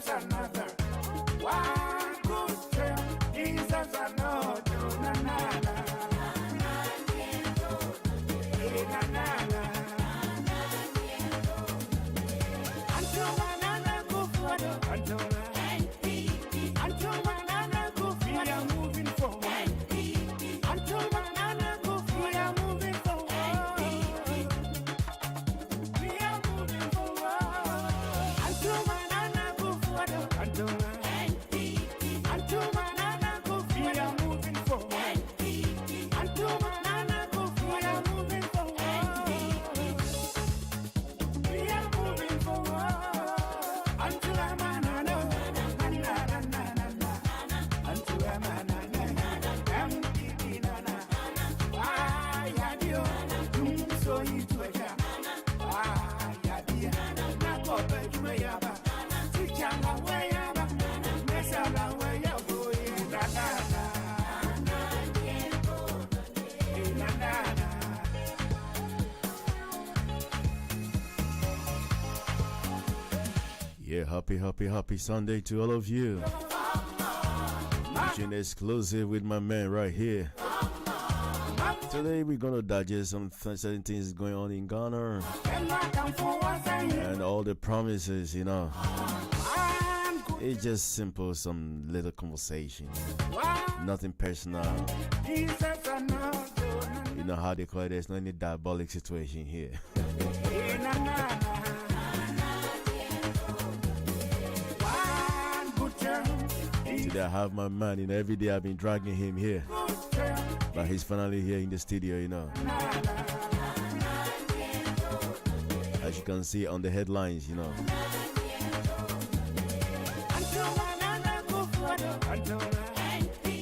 deserves another. One good turn deserves another. Na na na. Na na na. Until banana go further. Until banana go further. We are moving forward. Until banana go further. We are moving forward. We are moving forward. Until banana go further. Until banana go further. We are moving forward. Until banana go further. We are moving forward. We are moving forward. Until banana. Until banana. NPP nana. Why yadio? So you to a jam. Why yadia? Not go back to my yaba. Tichanga way yaba. Messala way yabo. Na na na. Na na na. Yeah, happy Sunday to all of you. Watching exclusive with my man right here. Today we're gonna digest some certain things going on in Ghana and all the promises, you know. It's just simple, some little conversation, nothing personal. You know how they call it, there's no any diabolic situation here. Today I have my man, you know, every day I've been dragging him here, but he's finally here in the studio, you know. As you can see on the headlines, you know.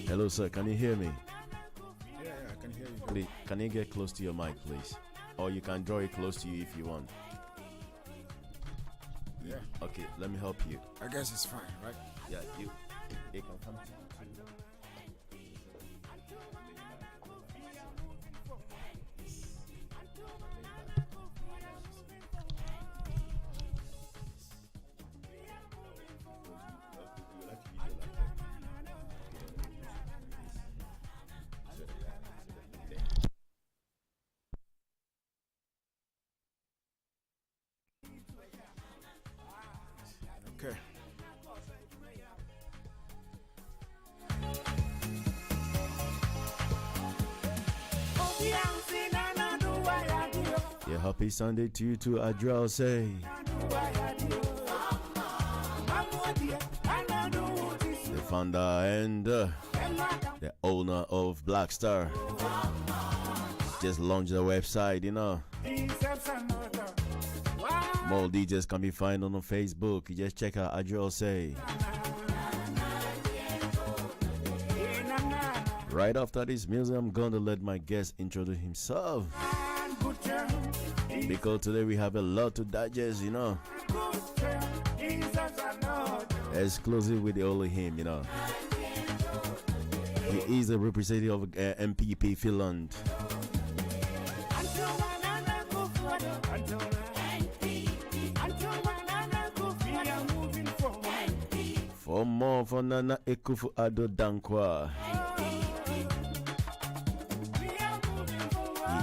Hello sir, can you hear me? Yeah, I can hear you. Please, can you get close to your mic, please? Or you can draw it close to you if you want. Yeah, Okay, let me help you. I guess it's fine, right? Yeah, you can come to Okay. Yeah, happy Sunday to you too, Adriel say. The founder and the owner of Black Star just launched the website, you know. More DJs can be found on Facebook. You just check out Adriel say. Right after this music, I'm gonna let my guest introduce himself, because today we have a lot to digest, you know. Exclusive with only him, you know. He is a representative of NPP Finland. For more for Nana Ekufu Ado Dankwa.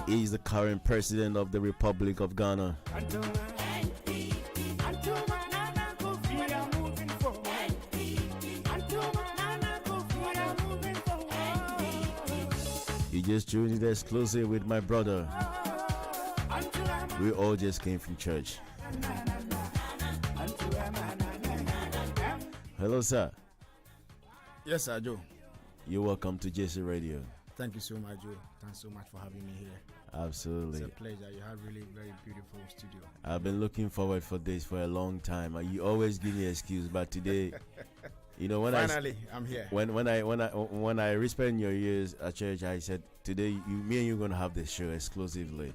He is the current president of the Republic of Ghana. You just tuned in exclusive with my brother. We all just came from church. Hello, sir. Yes, sir, Joe. You're welcome to JC Radio. Thank you so much, Joe. Thanks so much for having me here. Absolutely. It's a pleasure. You have really very beautiful studio. I've been looking forward for this for a long time. You always give me an excuse, but today, you know, when finally I'm here. When I respect your years at church, I said today me and you're gonna have this show exclusively.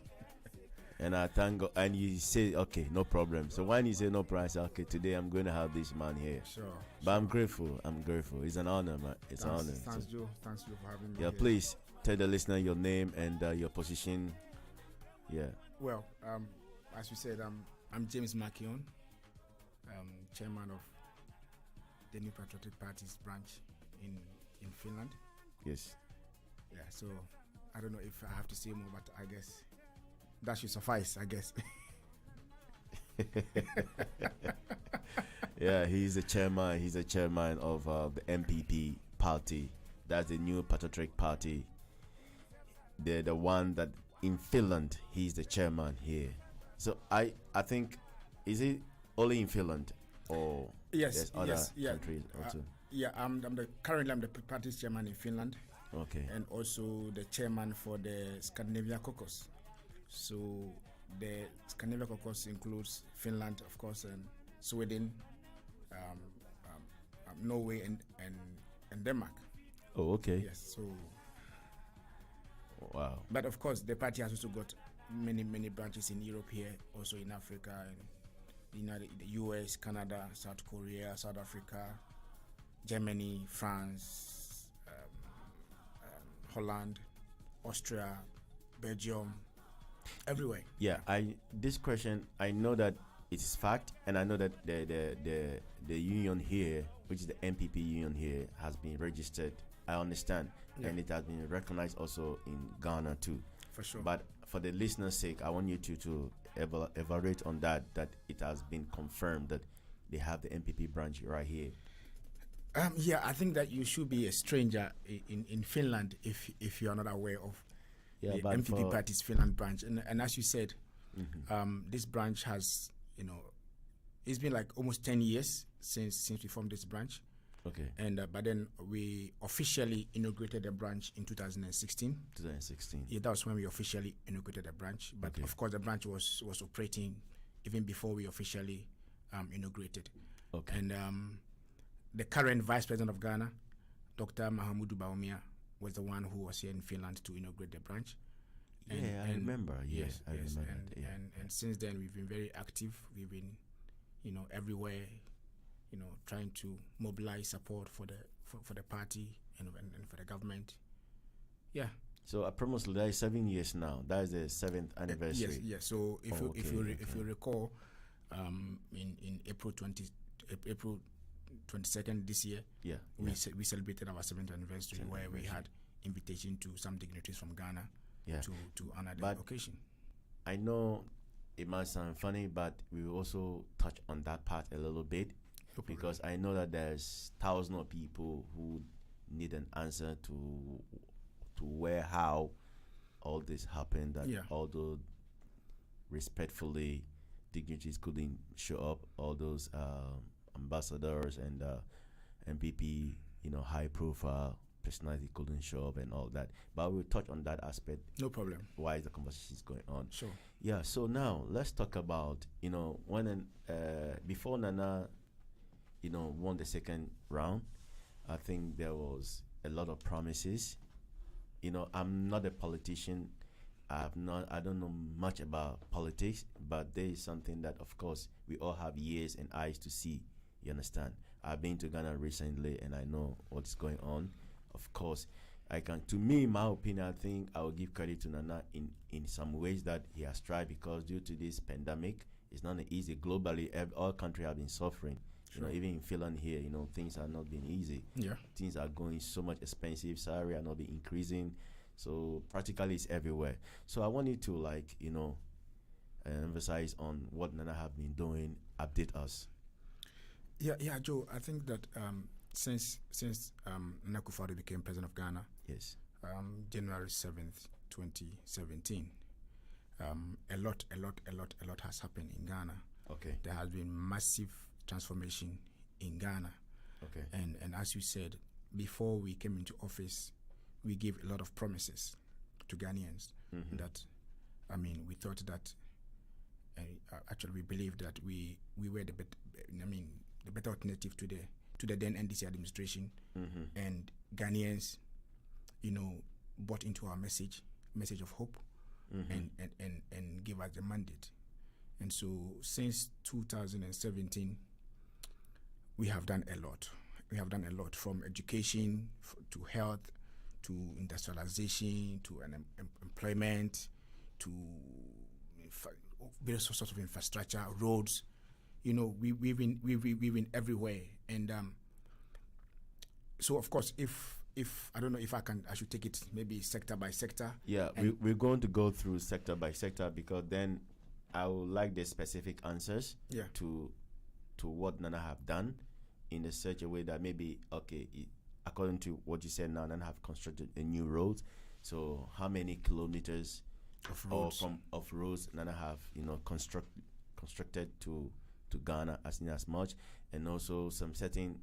And I thank God. And you say, okay, no problem. So when you say no problem, I say, okay, today I'm going to have this man here. Sure. But I'm grateful. I'm grateful. It's an honor, man. It's an honor. Thanks, Joe. Thanks, Joe, for having me. Yeah, here. please tell the listener your name and your position. Yeah. Well, as you said, I'm James Mckeown, chairman of the New Patriotic Party's branch in Finland. Yes. Yeah, so I don't know if I have to say more, but I guess that should suffice, I guess. Yeah, he's the chairman. He's the chairman of the NPP party. That's the New Patriotic Party. They're the one that in Finland. He's the chairman here. So I think, is it only in Finland or Yes, there's other yeah. countries also? Yeah, currently I'm the party's chairman in Finland. Okay. And also the chairman for the Scandinavia Caucus. So the Scandinavia Caucus includes Finland, of course, and Sweden, Norway, and Denmark. Oh, okay. Yes. So. Wow. But of course, the party has also got many branches in Europe here, also in Africa, and the US, Canada, South Korea, South Africa, Germany, France, Holland, Austria, Belgium, everywhere. Yeah, this question, I know that it is fact, and I know that the union here, which is the NPP union here, has been registered. I understand, and it has been recognized also in Ghana too. For sure. But for the listeners' sake, I want you to evaluate on that it has been confirmed that they have the NPP branch right here. Yeah, I think that you should be a stranger in Finland if you are not aware of the NPP party's Finland branch. And as you said, this branch has, it's been like almost 10 years since we formed this branch. Okay. And but then we officially inaugurated the branch in 2016. 2016. Yeah, that was when we officially inaugurated the branch. But of course, the branch was operating even before we officially inaugurated. Okay. And the current Vice President of Ghana, Dr. Mahamudu Bawumia, was the one who was here in Finland to inaugurate the branch. I remember. Yeah, yes, I remember. And since then, we've been very active. We've been, everywhere, trying to mobilize support for the party and for the government. Yeah. So approximately that is 7 years now. That is the 7th anniversary. Yes. So if you recall, in April 22nd this year, we celebrated our 7th anniversary, where we had invitation to some dignitaries from Ghana to honor the occasion. I know it might sound funny, but we will also touch on that part a little bit, because I know that there's thousands of people who need an answer to how all this happened, that although respectfully dignitaries couldn't show up, all those ambassadors and NPP, high profile personality couldn't show up and all that. But we'll touch on that aspect. No problem. Why the conversation is going on. Sure. Yeah, so now let's talk about, when before Nana, won the second round, I think there was a lot of promises. I'm not a politician. I don't know much about politics, but there is something that, of course, we all have ears and eyes to see. You understand? I've been to Ghana recently, and I know what's going on. Of course, to me, in my opinion, I think I will give credit to Nana in some ways that he has tried, because due to this pandemic, it's not easy. Globally, all countries have been suffering. Sure. Even in Finland here, things are not being easy. Yeah. Things are going so much expensive. Salary are not being increasing. So practically it's everywhere. So I want you to emphasize on what Nana have been doing, update us. Yeah, Joe. I think that since Nana Akufo-Addo became president of Ghana, yes, January 7th, 2017, a lot has happened in Ghana. Okay. There has been massive transformation in Ghana. Okay. And as you said, before we came into office, we gave a lot of promises to Ghanaians. Mm-hmm. That, we thought that, actually we believed that we were the better alternative to the then NDC administration. Mm-hmm. And Ghanaians, bought into our message of hope, mm-hmm. and gave us the mandate. And so since 2017, we have done a lot. We have done a lot, from education to health, to industrialization, to employment, to various sorts of infrastructure, roads. We've been everywhere. And So of course, if I don't know if I should take it maybe sector by sector. Yeah, we're going to go through sector by sector, because then I would like the specific answers to what Nana have done in such a way that maybe, okay, according to what you said now, Nana have constructed a new road. So how many kilometers of roads Nana have constructed to Ghana as much, and also some certain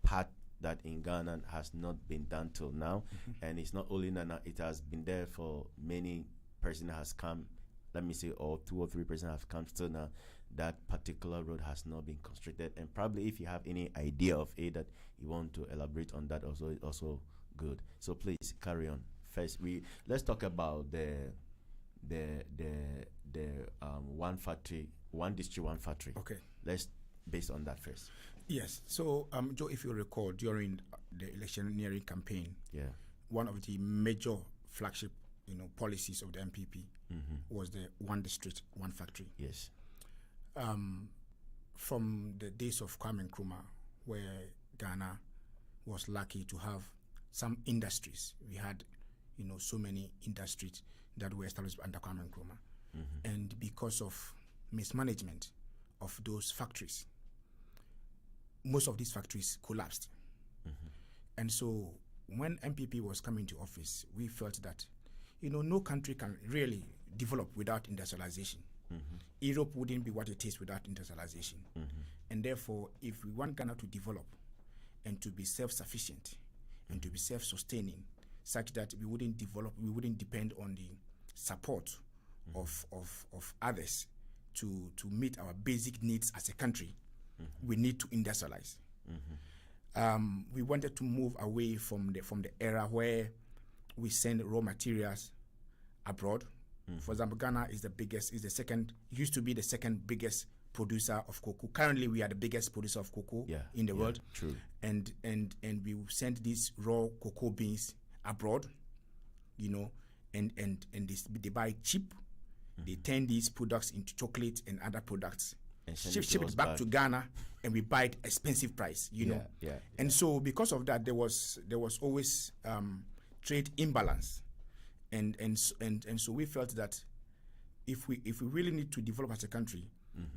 part that in Ghana has not been done till now. And it's not only Nana, it has been there for many person has come, let me say, or 2 or 3 person have come still now. That particular road has not been constructed, and probably if you have any idea of it that you want to elaborate on that, also good. So please carry on. First, let's talk about the one factory, one district, one factory. Okay. Let's based on that first. Yes. So, Joe, if you recall, during the electioneering campaign, one of the major flagship, policies of the NPP was the one district, one factory. Yes. From the days of Kwame Nkrumah, where Ghana was lucky to have some industries, we had, so many industries that were established under Kwame Nkrumah, and because of mismanagement of those factories, most of these factories collapsed. And so when NPP was coming to office, we felt that, no country can really develop without industrialization. Europe wouldn't be what it is without industrialization. And therefore, if we want Ghana to develop and to be self-sufficient and to be self-sustaining, such that we wouldn't depend on the support of others to meet our basic needs as a country, we need to industrialize. We wanted to move away from the era where we send raw materials abroad. For example, Ghana used to be the second biggest producer of cocoa. Currently, we are the biggest producer of cocoa in the world. True. And we send these raw cocoa beans abroad, and they buy cheap. They turn these products into chocolate and other products, and ship it back to Ghana, and we buy it expensive price, And so because of that, there was always trade imbalance, and so we felt that if we really need to develop as a country,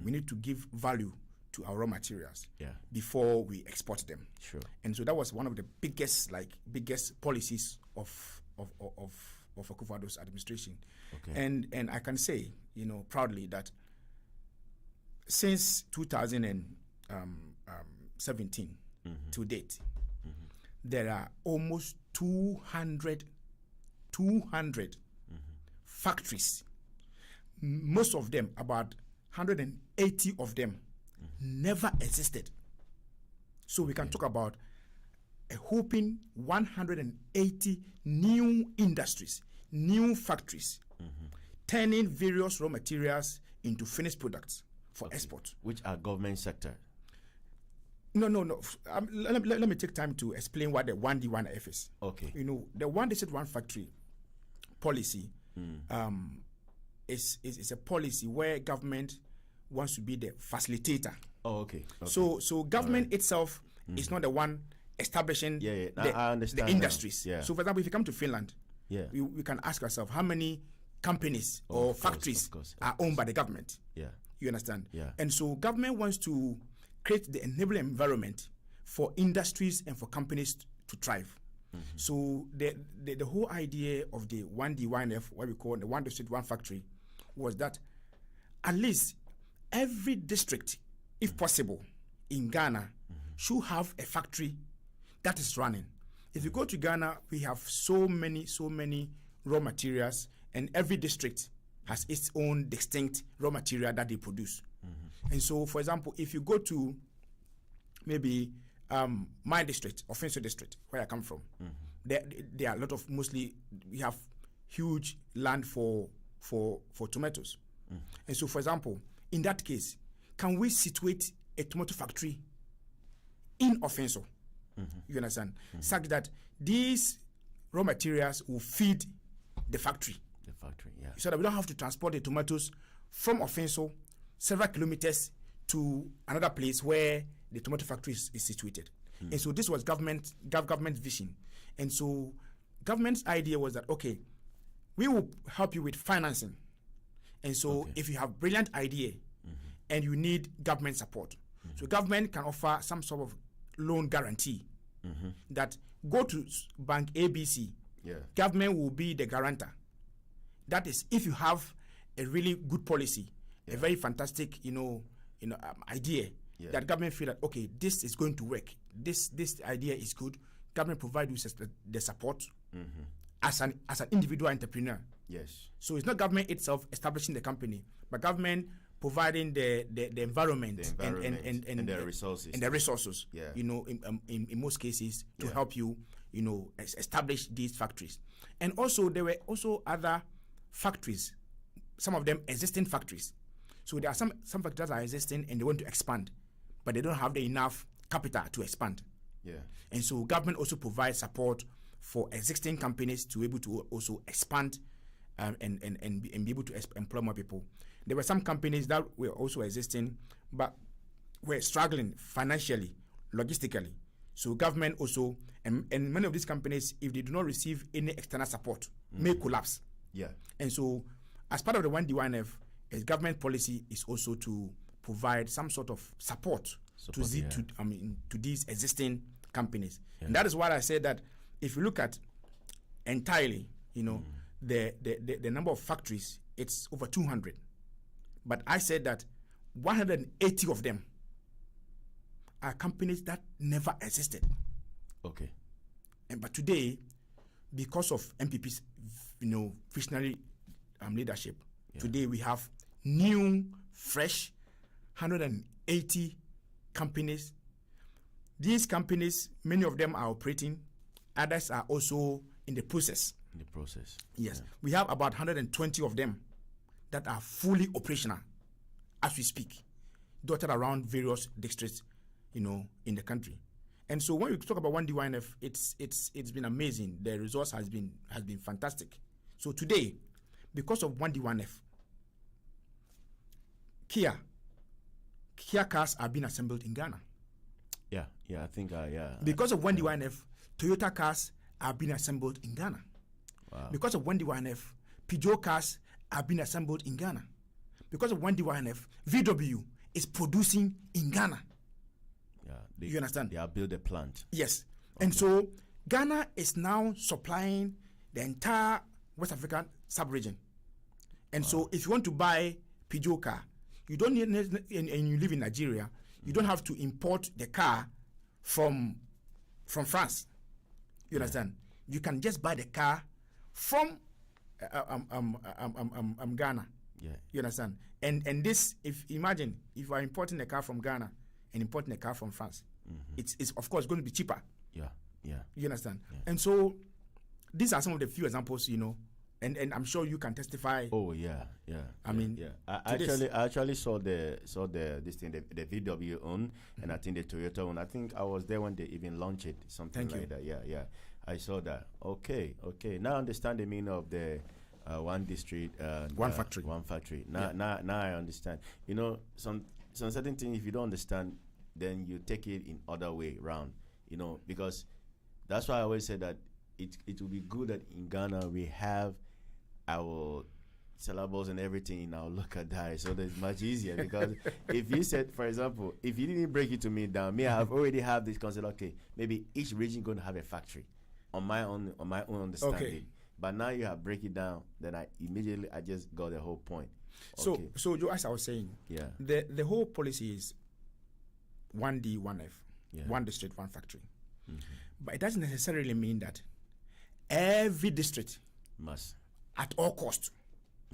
we need to give value to our raw materials before we export them. Sure. And so that was one of the biggest policies of Akufo-Addo's administration. Okay. And I can say, proudly that since 2017 to date, there are almost 200 factories. Most of them, about 180 of them, never existed. So we can talk about a whopping 180 new industries, new factories, turning various raw materials into finished products for export. Which are government sector? No. Let me take time to explain what the 1D1F is. Okay. The one district, one factory policy is a policy where government wants to be the facilitator. Oh, okay. So government itself is not the one establishing the industries. Yeah. So, for example, if you come to Finland, we can ask ourselves how many companies or factories are owned by the government. Yeah. You understand? Yeah. And so government wants to create the enabling environment for industries and for companies to thrive. So the whole idea of the 1D1F, what we call the one district, one factory, was that at least every district, if possible, in Ghana should have a factory that is running. If you go to Ghana, we have so many raw materials, and every district has its own distinct raw material that they produce. And so, for example, if you go to maybe my district, Offensive district, where I come from, there are a lot of, mostly we have huge land for tomatoes. And so, for example, in that case, can we situate a tomato factory in Offensive? You understand? Such that these raw materials will feed the factory. So that we don't have to transport the tomatoes from Offensive several kilometers to another place where the tomato factory is situated. And so this was government vision. And so government's idea was that, okay, we will help you with financing. And so if you have brilliant idea and you need government support, so government can offer some sort of loan guarantee that go to bank ABC. Government will be the guarantor. That is, if you have a really good policy, a very fantastic, idea that government feel that, okay, this is going to work. This idea is good. Government provide you the support as an individual entrepreneur. Yes. So it's not government itself establishing the company, but government providing the environment, and the resources. And the resources. Yeah. In most cases to help you, establish these factories. And also there were also other factories, some of them existing factories. So there are some factories that are existing and they want to expand, but they don't have the enough capital to expand. Yeah. And so government also provides support for existing companies to be able to also expand and be able to employ more people. There were some companies that were also existing, but were struggling financially, logistically. So government also, and many of these companies, if they do not receive any external support, may collapse. Yeah. And so, as part of the 1D1F, a government policy is also to provide some sort of support to these existing companies. Yeah. And that is why I said that if you look at entirely, the number of factories, it's over 200. But I said that 180 of them are companies that never existed. Okay. But today, because of NPP's, visionary leadership, today we have new, fresh, 180 companies. These companies, many of them are operating. Others are also in the process. Yes. Yeah. We have about 120 of them that are fully operational as we speak, dotted around various districts, in the country. And so when we talk about 1D1F, it's been amazing. The results has been fantastic. So today, because of 1D1F, Kia cars are being assembled in Ghana. Yeah, I think, Because of 1D1F, Toyota cars are being assembled in Ghana. Wow. Because of 1D1F, Peugeot cars are being assembled in Ghana. Because of 1D1F, VW is producing in Ghana. Yeah, you understand? They are build a plant. Yes. Okay. And so Ghana is now supplying the entire West African sub-region. And so if you want to buy Peugeot car, you don't need, and you live in Nigeria, you don't have to import the car from France. You understand? You can just buy the car from Ghana. Yeah. You understand? And this, if you are importing a car from Ghana and importing a car from France, it's of course going to be cheaper. Yeah. You understand? Yeah. And so these are some of the few examples, and I'm sure you can testify. Oh yeah. I actually saw the the VW own, and I think the Toyota own. I think I was there when they even launched it, something like that. Yeah. I saw that. Okay. Now I understand the meaning of the one district, one factory. One factory. Now I understand. Some certain things, if you don't understand, then you take it in other way round. Because that's why I always say that it will be good that in Ghana we have our syllables and everything in our local dialect, so that's much easier. Because if you said, for example, if you didn't break it to me down, I have already have this concept. Okay, maybe each region going to have a factory on my own understanding. Okay. But now you have break it down, then I just got the whole point. Okay. So Joe, as I was saying, the whole policy is 1D, 1F, one district, one factory. But it doesn't necessarily mean that every district must, at all cost,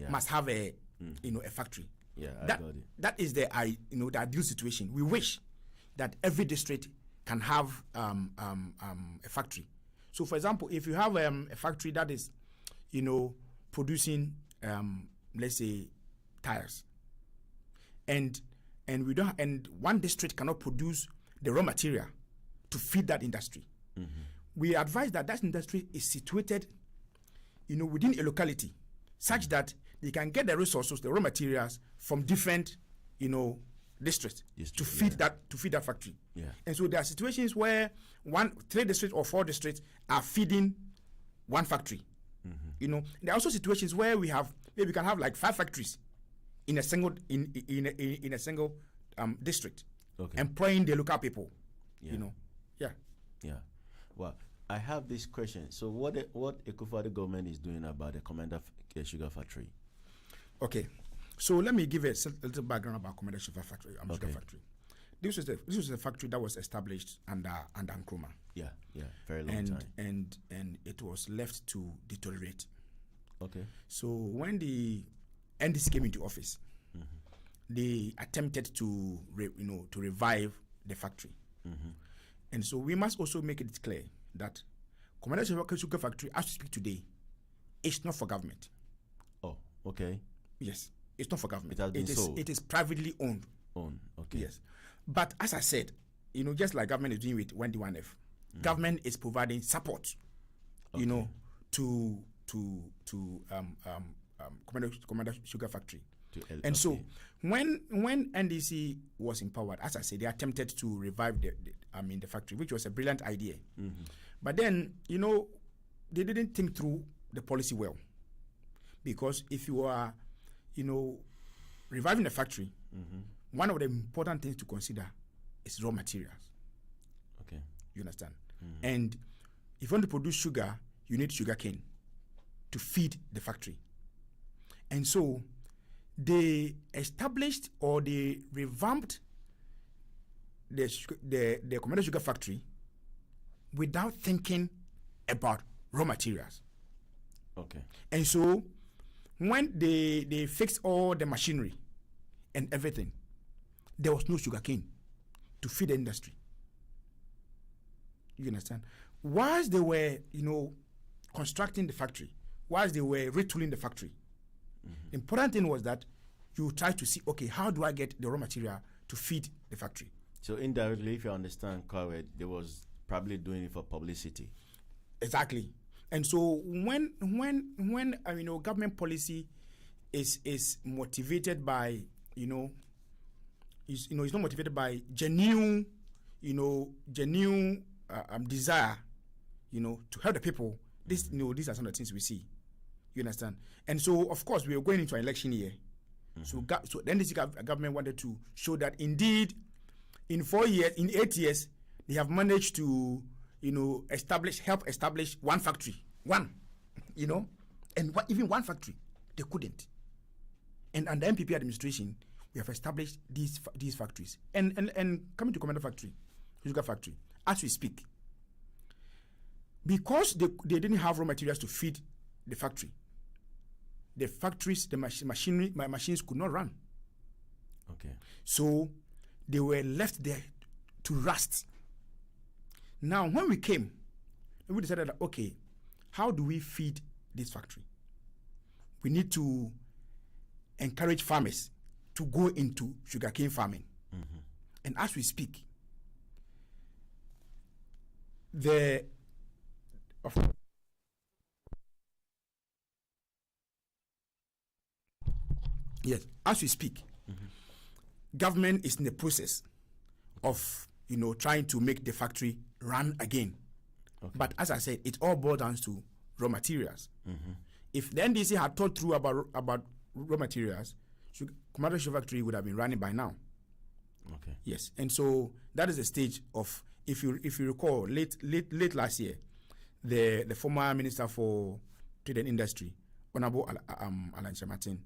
must have a a factory. Yeah, I got it. That is the ideal situation. We wish that every district can have a factory. So, for example, if you have a factory that is, producing, let's say, tires, and one district cannot produce the raw material to feed that industry, we advise that industry is situated, within a locality, such that they can get the resources, the raw materials from different, district to feed that factory. Yeah. And so there are situations where 3 districts or 4 districts are feeding one factory. You know, there are also situations where we can have like 5 factories in a single in a single district, employing the local people. You know, yeah. Well, I have this question. So what Ekufuado government is doing about the Commander Sugar Factory? Okay, so let me give a little background about Commander Sugar Factory. Sugar Factory. This was a factory that was established under Nkrumah. Yeah, very long time. And it was left to deteriorate. Okay. So when the NDC came into office, they attempted to revive the factory. And so we must also make it clear that Commander Sugar Factory, as we speak today, is not for government. Oh, okay. Yes, it's not for government. It has been sold. It is privately owned. Okay. Yes, but as I said, you know, just like government is doing with Wendy 1F, government is providing support, you know, to Commander Sugar Factory. And so when NDC was empowered, as I said, they attempted to revive the factory, which was a brilliant idea. But then, you know, they didn't think through the policy well. Because if you are, you know, reviving a factory, one of the important things to consider is raw materials. Okay. You understand? And if you want to produce sugar, you need sugar cane to feed the factory. And so they established or they revamped the Commander Sugar Factory without thinking about raw materials. Okay. And so when they fixed all the machinery and everything, there was no sugar cane to feed the industry. You understand? Whilst they were, you know, constructing the factory, whilst they were retooling the factory, the important thing was that you try to see, okay, how do I get the raw material to feed the factory? So indirectly, if you understand correct, they was probably doing it for publicity. Exactly. And so when you know, government policy is motivated by, it's not motivated by genuine desire, to help the people. These are some of the things we see. You understand? And so, of course, we are going into an election year. So then this government wanted to show that indeed, in 8 years, they have managed to, help establish one factory, even one factory, they couldn't. And under NPP administration, we have established these factories. And coming to Commander Factory, Sugar Factory, as we speak, because they didn't have raw materials to feed the factory, the factories, the machines could not run. Okay. So they were left there to rust. Now, when we came, we decided that, okay, how do we feed this factory? We need to encourage farmers to go into sugarcane farming. And as we speak, government is in the process of trying to make the factory run again. Okay. But as I said, it all boils down to raw materials. If the NDC had thought through about raw materials, Commander Sugar Factory would have been running by now. Okay. Yes, and so that is the stage of, if you recall, late last year, the former Minister for Trade and Industry, Honorable Alan Martin,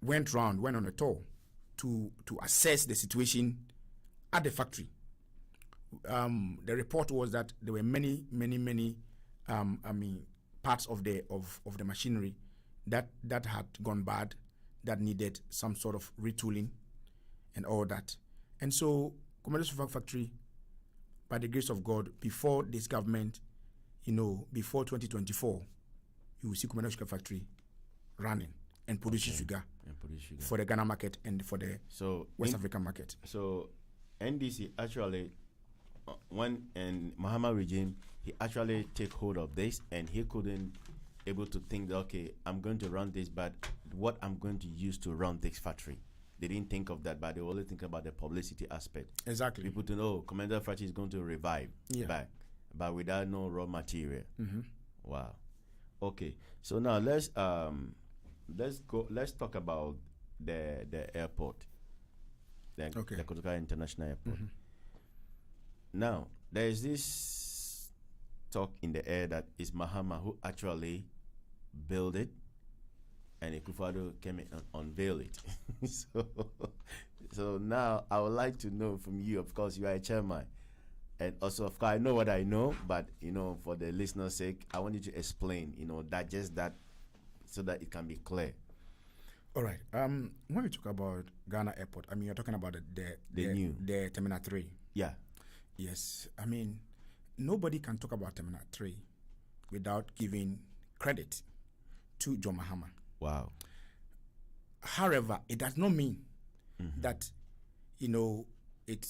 went on a tour to assess the situation at the factory. The report was that there were many parts of the machinery that had gone bad, that needed some sort of retooling and all that. And so Commander Sugar Factory, by the grace of God, before this government, before 2024, you will see Commander Sugar Factory running and producing sugar for the Ghana market and for the West African market. So NDC actually, and Mahama regime, he actually take hold of this, and he couldn't able to think that, okay, I'm going to run this, but what I'm going to use to run this factory. they didn't think of that, but they were only thinking about the publicity aspect. Exactly. People to know Commander Frachi is going to revive back, but without no raw material. Wow. Okay. So now let's talk about the airport, the Kotoka International Airport. Now there is this talk in the air that it's Mahama who actually built it, and Akufo-Addo came in and unveiled it. so now I would like to know from you. Of course, you are a chairman, and also, of course, I know what I know, but for the listener's sake, I want you to explain, digest that, so that it can be clear. All right. When we talk about Ghana Airport, I mean, you're talking about the Terminal 3. Yeah. Yes. I mean, nobody can talk about Terminal 3 without giving credit to John Mahama. Wow. However, it does not mean that, it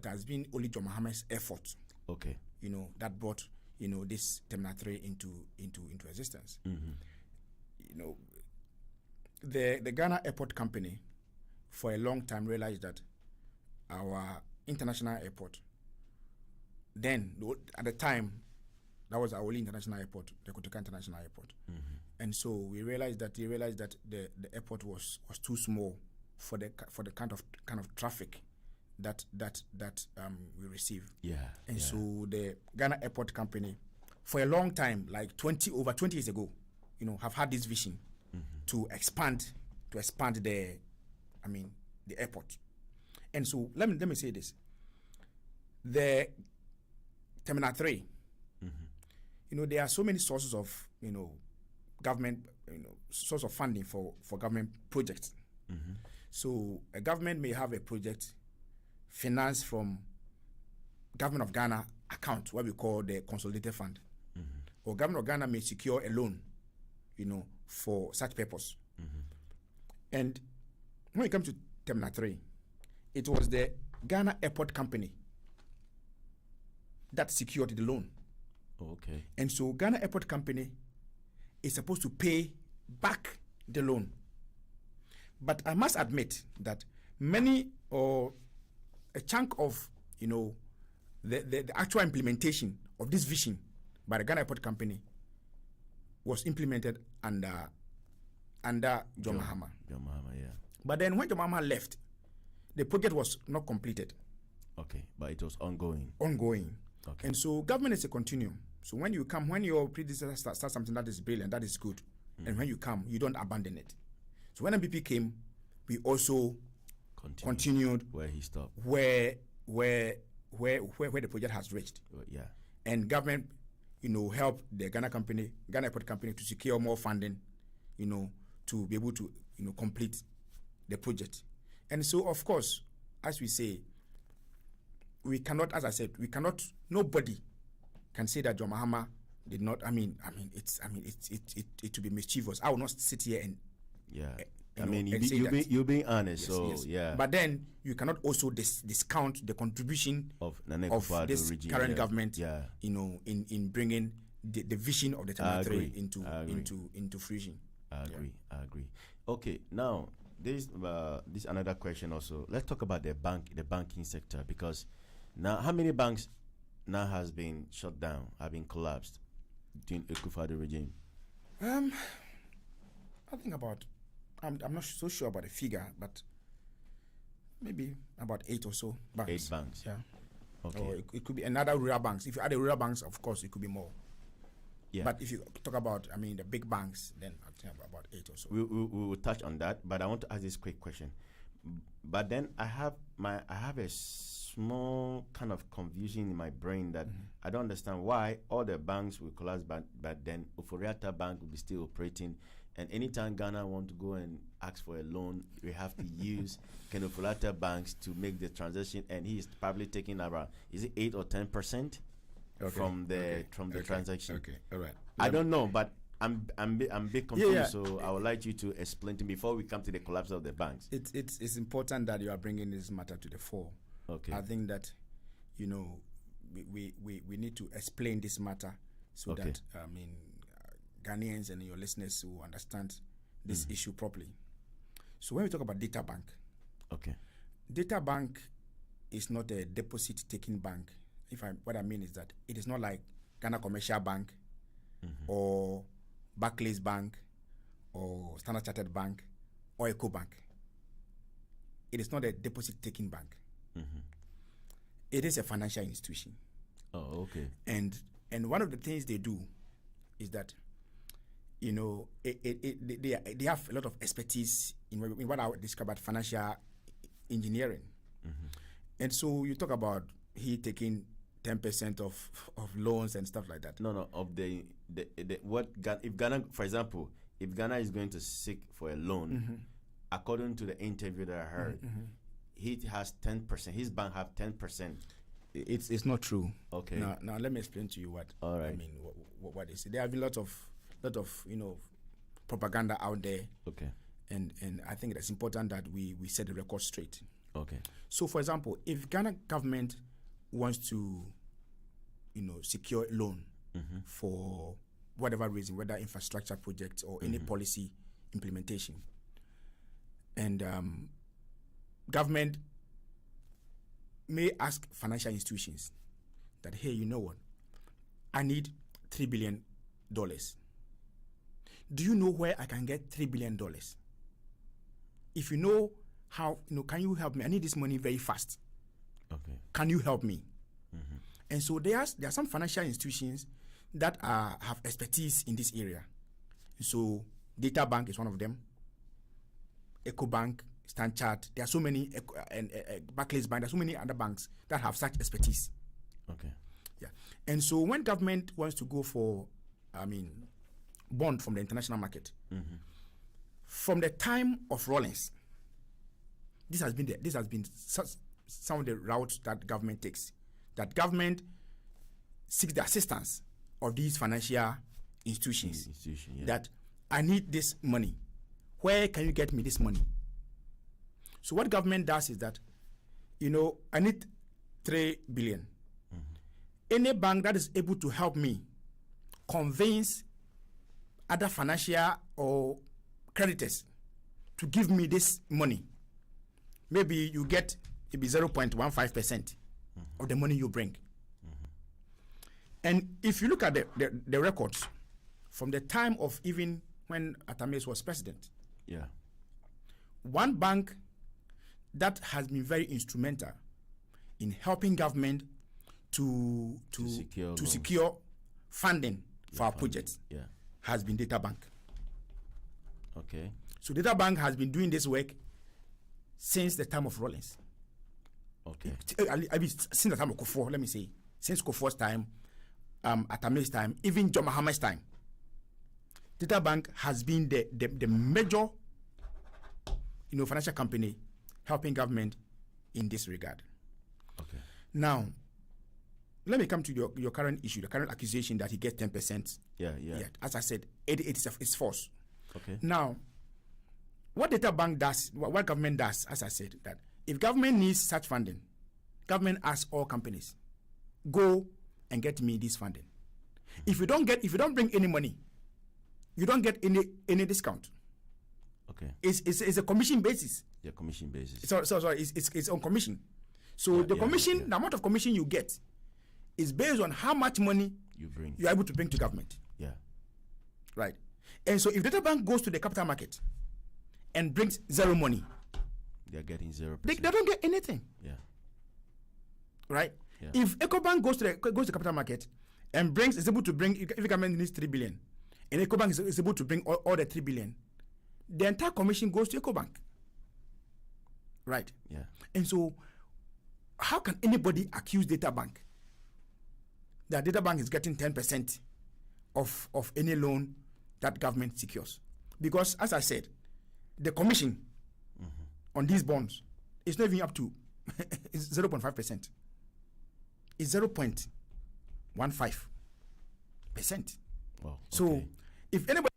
has been only John Mahama's effort. Okay. That brought, this Terminal 3 into existence. The Ghana Airport Company, for a long time, realized that our international airport, then at the time, that was our only international airport, the Kotoka International Airport, and so we realized that the airport was too small for the kind of traffic that we receive. Yeah. And so the Ghana Airport Company, for a long time, like over 20 years ago, have had this vision to expand the airport. And so let me say this: the Terminal 3, there are so many sources of government source of funding for government projects. So a government may have a project financed from Government of Ghana account, what we call the Consolidated Fund, or Government of Ghana may secure a loan, for such purpose. And when it comes to Terminal 3, it was the Ghana Airport Company that secured the loan. Okay. And so Ghana Airport Company is supposed to pay back the loan. But I must admit that many, or a chunk of, the actual implementation of this vision by the Ghana Airport Company was implemented under John Mahama. John Mahama, yeah. But then when John Mahama left, the project was not completed. Okay, but it was ongoing. Okay. And so government is a continuum. So when your predecessor starts something that is brilliant, that is good, and when you come, you don't abandon it. So when NPP came, we also continued where he stopped, where the project has reached. Yeah. And government, helped the Ghana Airport Company to secure more funding, to be able to, complete the project. And so, of course, as we say, we cannot, as I said, nobody can say that John Mahama did not. It to be mischievous. I will not sit here and you're being honest. Yes, so yes. Yeah. But then you cannot also discount the contribution of this current government. Yeah. In bringing the vision of the Terminal 3 into fruition. I agree. Okay, now this another question also. Let's talk about the banking sector, because now how many banks now has been shut down, have been collapsed during Akufo-Addo regime? I think I'm not so sure about the figure, but maybe about 8 or so banks. 8 banks. Yeah. Okay. Or it could be another rural banks. If you add the rural banks, of course, it could be more. Yeah. But if you talk about, the big banks, then I think about 8 or so. We will touch on that, but I want to ask this quick question. But then I have a small kind of confusion in my brain that I don't understand why all the banks will collapse, but then Oforiatta Bank will be still operating. And anytime Ghana want to go and ask for a loan, we have to use Oforiatta banks to make the transaction, and he is probably taking around, is it 8 or 10% from the transaction? Okay, all right. I don't know, but I'm a bit confused. So I would like you to explain to me before we come to the collapse of the banks. It's important that you are bringing this matter to the fore. Okay. I think that we need to explain this matter so that Ghanaians and your listeners will understand this issue properly. So when we talk about data bank, Okay. Data bank is not a deposit-taking bank. What I mean is that it is not like Ghana Commercial Bank or Barclays Bank or Standard Chartered Bank or EcoBank. It is not a deposit-taking bank. It is a financial institution. Oh, okay. And one of the things they do is that, you know, they have a lot of expertise in what I would describe as financial engineering. And so you talk about he taking 10% of loans and stuff like that. No, of if Ghana, for example, if Ghana is going to seek for a loan, according to the interview that I heard, he has 10%. His bank have 10%. It's not true. Okay. Now let me explain to you what. All right. I mean, what is it? There have been lot of you know, propaganda out there. Okay. And I think it's important that we set the record straight. Okay. So, for example, if Ghana government wants to, you know, secure a loan for whatever reason, whether infrastructure projects or any policy implementation, and government may ask financial institutions that, hey, you know what, I need $3 billion. Do you know where I can get $3 billion? If you know how, you know, can you help me? I need this money very fast. Okay. Can you help me? And so there are some financial institutions that have expertise in this area. So Data Bank is one of them. EcoBank, Stanchart. There are so many, and Barclays Bank. There are so many other banks that have such expertise. Okay. Yeah. And so when government wants to go for, bond from the international market, from the time of Rawlings, this has been some of the routes that government takes. That government seeks the assistance of these financial institutions. That I need this money. Where can you get me this money? So what government does is that, you know, I need 3 billion. Any bank that is able to help me convince other financial or creditors to give me this money, maybe you get maybe 0.15% of the money you bring. And if you look at the records from the time of even when Atames was president, one bank that has been very instrumental in helping government to secure funding for our projects has been Data Bank. Okay. So Data Bank has been doing this work since the time of Rawlings. Okay. I mean, since the time of Kufuor, let me say, since Kufuor's time, Atame's time, even John Mahama's time, Data Bank has been the major, you know, financial company helping government in this regard. Okay. Now, let me come to your current issue, the current accusation that he gets 10%. Yeah. As I said, it's false. Okay. Now, what Data Bank does, what government does, as I said, that if government needs such funding, government asks all companies, go and get me this funding. If you don't bring any money, you don't get any discount. Okay. It's a commission basis. Yeah, commission basis. Sorry, it's on commission. So the commission, the amount of commission you get is based on how much money you're able to bring to government. Yeah. Right. And so if Data Bank goes to the capital market and brings zero money, they're getting 0%. They don't get anything. Yeah. Right? Yeah. If EcoBank goes to the capital market and is able to bring, if the government needs 3 billion, and EcoBank is able to bring all the 3 billion, the entire commission goes to EcoBank. Right? Yeah. And so, how can anybody accuse Data Bank that Data Bank is getting 10% of any loan that government secures? Because, as I said, the commission on these bonds is not even up to 0.5%. It's 0.15%. Wow. Okay. So, if anybody,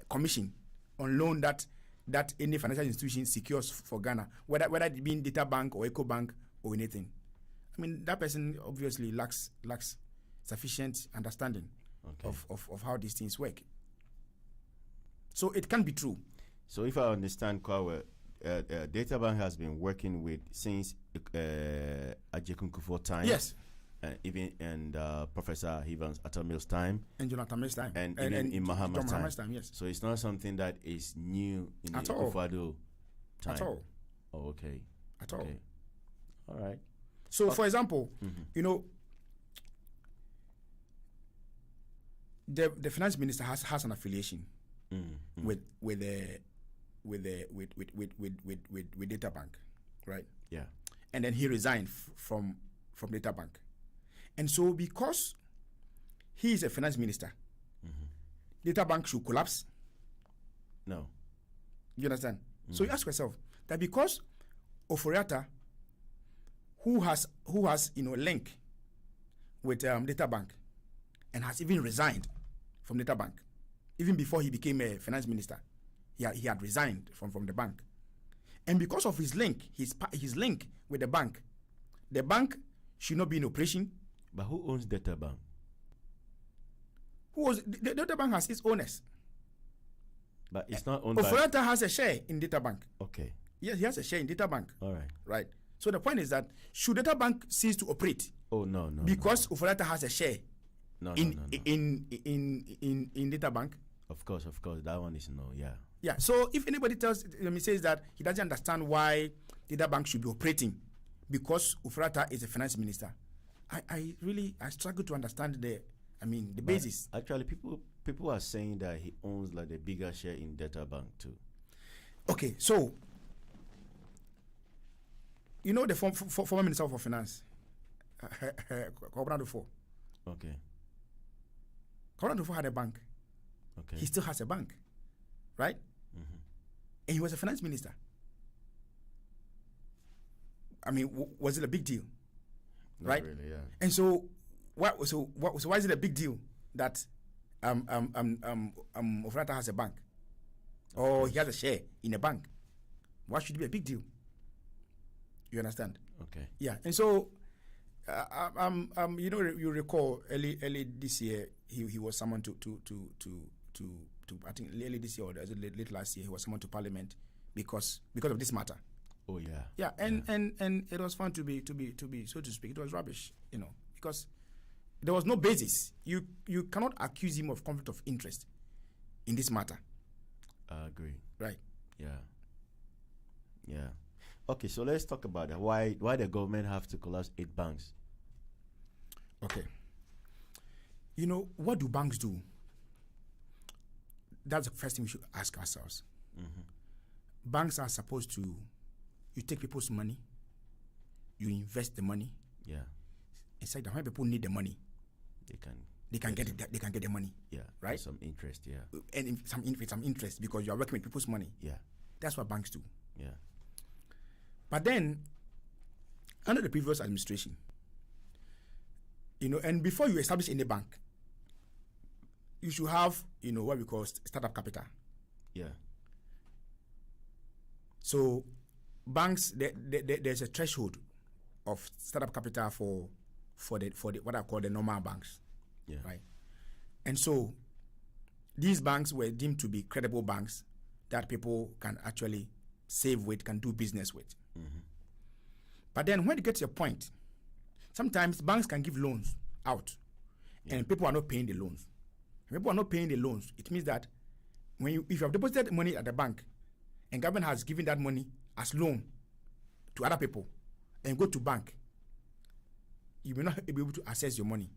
commission on loan that any financial institution secures for Ghana, whether it be Data Bank or EcoBank or anything, that person obviously lacks sufficient understanding of how these things work. So it can be true. So if I understand quite well, Data Bank has been working with since Ajekunkufor time. Yes. Even and Professor Evans Atomil's time. And Jonathan Mills' time. And even in Mahama's time. Yes. So it's not something that is new in At the all. Kufado time. At all. Oh, okay. At okay. All right. So, for example, you know, the finance minister has an affiliation with Data Bank, right? Yeah. And then he resigned from Data Bank, and so because he is a finance minister, Data Bank should collapse. No. You understand? So you ask yourself that because Oforiatta, who has link with Data Bank, and has even resigned from Data Bank, even before he became a finance minister, he had resigned from the bank, and because of his link, his link with the bank should not be in operation. But who owns Data Bank? The Data Bank has its owners. But it's not owned by... Oforiatta has a share in Data Bank. Okay. Yes, he has a share in Data Bank. All right. Right. So the point is that should Data Bank cease to operate? Oh, no. Because Oforiatta has a share in Data Bank? Of course. That one is no, yeah. Yeah. So if anybody says that he doesn't understand why Data Bank should be operating because Oforiatta is a finance minister, I really struggle to understand the basis. Actually, people are saying that he owns like the bigger share in Data Bank too. Okay, so you know the former Minister of Finance, Kobranadofo. Okay. Kobranadofo had a bank. Okay. He still has a bank, right? And he was a finance minister. I mean, was it a big deal? Not right? Really, yeah. And so, why is it a big deal that Oforiatta has a bank, or he has a share in a bank? Why should it be a big deal? You understand? Okay. Yeah, and so, you recall early this year, he was summoned to I think early this year or late last year, he was summoned to Parliament because of this matter. Oh yeah. Yeah, and it was fun to be so to speak. It was rubbish, because there was no basis. You cannot accuse him of conflict of interest in this matter. I agree. Right. Yeah. Okay, so let's talk about that. Why the government have to collapse 8 banks? Okay. What do banks do? That's the first thing we should ask ourselves. Banks are supposed to, you take people's money, you invest the money. Yeah. It's like that when people need the money, they can get it. They can get the money. Yeah. Right. Some interest. Yeah. And some interest because you are working with people's money. Yeah. That's what banks do. Yeah. But then, under the previous administration, and before you establish any bank, you should have, what we call startup capital. Yeah. So, banks, there's a threshold of startup capital for the what I call the normal banks. Yeah. Right. And so, these banks were deemed to be credible banks that people can actually save with, can do business with. But then when it gets to a point, sometimes banks can give loans out, and people are not paying the loans. When people are not paying the loans, it means that if you have deposited money at the bank, and government has given that money as loan to other people, and go to bank, you may not be able to access your money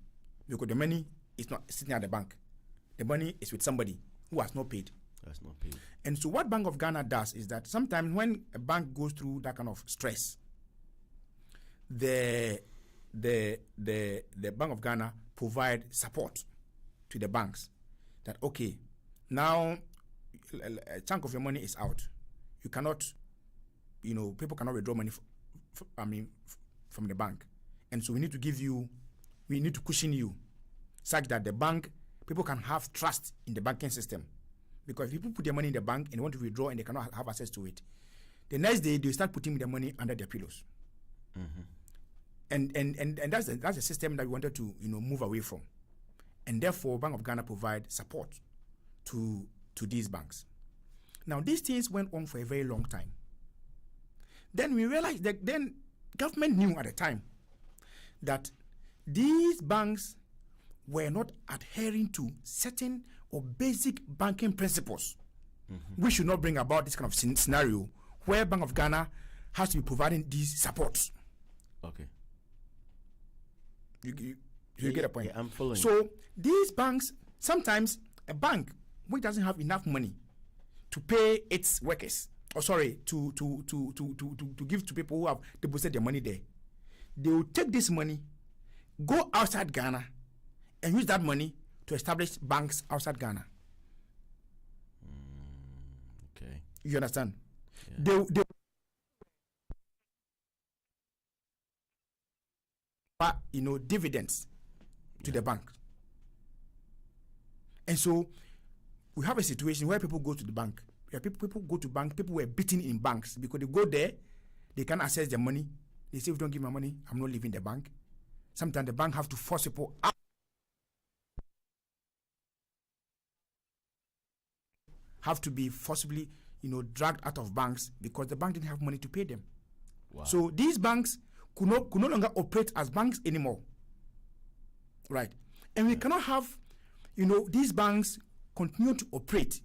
because the money is not sitting at the bank. The money is with somebody who has not paid. And so what Bank of Ghana does is that sometimes when a bank goes through that kind of stress, the Bank of Ghana provide support to the banks that, okay, now a chunk of your money is out. You cannot, people cannot withdraw money from the bank. And so we need to cushion you such that the bank, people can have trust in the banking system. Because if people put their money in the bank and want to withdraw and they cannot have access to it, the next day they start putting their money under their pillows. And that's the system that we wanted to move away from. And therefore, Bank of Ghana provide support to to these banks. Now, these things went on for a very long time. Then we realized that then government knew at the time that these banks were not adhering to certain or basic banking principles. We should not bring about this kind of scenario where Bank of Ghana has to be providing these supports. Okay. You get a point? Yeah, I'm following. So these banks, sometimes a bank which doesn't have enough money to pay its workers, or sorry, to give to people who have deposited their money there, they will take this money, go outside Ghana, and use that money to establish banks outside Ghana. Okay. You understand? Yeah. They dividends to the bank. And so we have a situation where people go to the bank. People go to bank. People were beaten in banks because they go there, they can't access their money. They say, if you don't give me money, I'm not leaving the bank. Sometimes the bank have to force people out. Have to be forcibly, dragged out of banks because the bank didn't have money to pay them. Wow. So these banks could no longer operate as banks anymore. Right. And we cannot have, these banks continue to operate,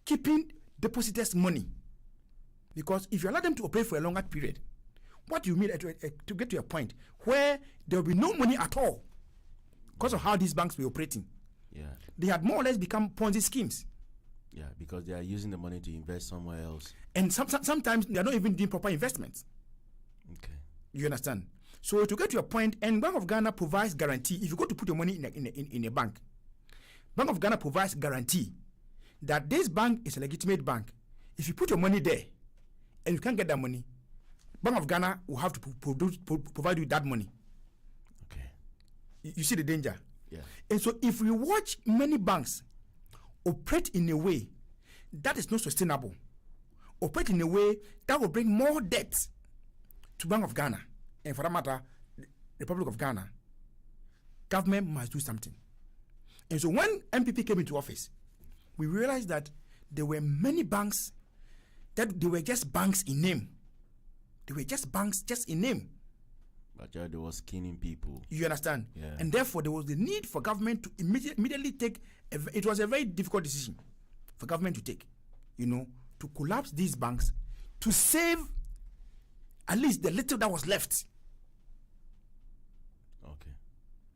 keeping depositors' money. Because if you allow them to operate for a longer period, what you mean to get to a point where there will be no money at all because of how these banks were operating. Yeah. They had more or less become Ponzi schemes. Yeah, because they are using the money to invest somewhere else. And sometimes they are not even doing proper investments. Okay. You understand? So to get to a point, and Bank of Ghana provides guarantee. If you go to put your money in a bank, Bank of Ghana provides guarantee that this bank is a legitimate bank. If you put your money there and you can't get that money, Bank of Ghana will have to provide you that money. Okay. You see the danger? Yeah. And so if we watch many banks operate in a way that is not sustainable, operate in a way that will bring more debt to Bank of Ghana, and for that matter, the Republic of Ghana, government must do something. And so when NPP came into office, we realized that there were many banks that they were just banks in name. They were just banks just in name. But they were skinning people. You understand? Yeah. And therefore, there was the need for government to immediately take. It was a very difficult decision for government to take, to collapse these banks to save at least the little that was left. Okay.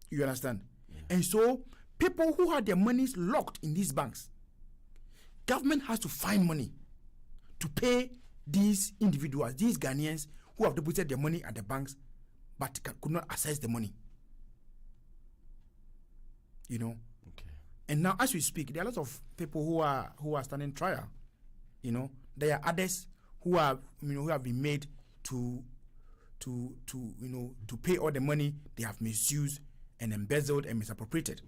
You understand? Yeah. And so, people who had their monies locked in these banks, government has to find money to pay these individuals, these Ghanaians who have deposited their money at the banks but could not access the money. Okay. And now, as we speak, there are lots of people who are standing trial. There are others who are who have been made to pay all the money they have misused and embezzled and misappropriated.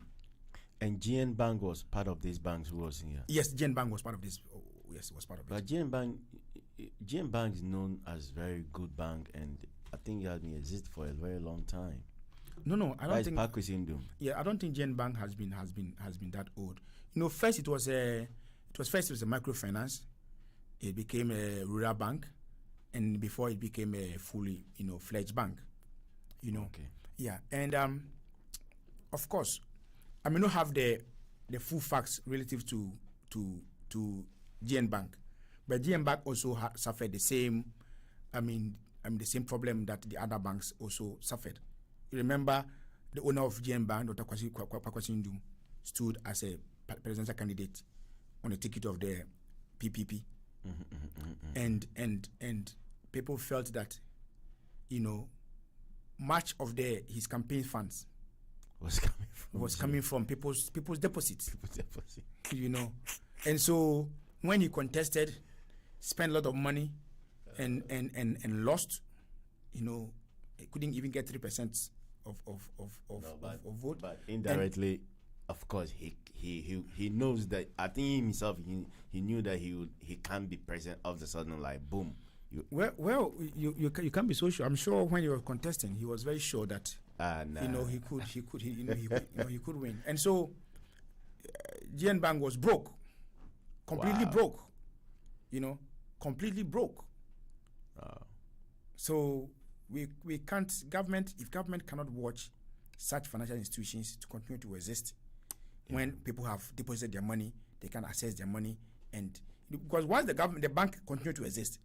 And GN Bank was part of these banks who was in here. Yes, GN Bank was part of this. Oh, yes, it was part of it. But GN Bank is known as very good bank, and I think it has been exist for a very long time. No, I don't think. Yeah, I don't think GN Bank has been that old. First it was a microfinance. It became a rural bank, and before it became a fully fledged bank. Okay. Yeah, and of course, I may not have the full facts relative to GN Bank, but GN Bank also suffered the same. The same problem that the other banks also suffered. You remember the owner of GN Bank, Dr. Kwasi Ndum, stood as a presidential candidate on the ticket of the PPP, and people felt that much of his campaign funds was coming from people's deposits. And so when he contested, spent a lot of money and lost, he couldn't even get 3% of vote. But indirectly, of course, he knows that. I think himself he knew that he can't be president all of a sudden, like boom. You can't be so sure. I'm sure when he was contesting, he was very sure that nah. he could win. And so GN Bank was broke. completely broke. Completely broke. So we can't, if government cannot watch such financial institutions to continue to exist, when people have deposited their money, they can access their money, and because once the bank continue to exist,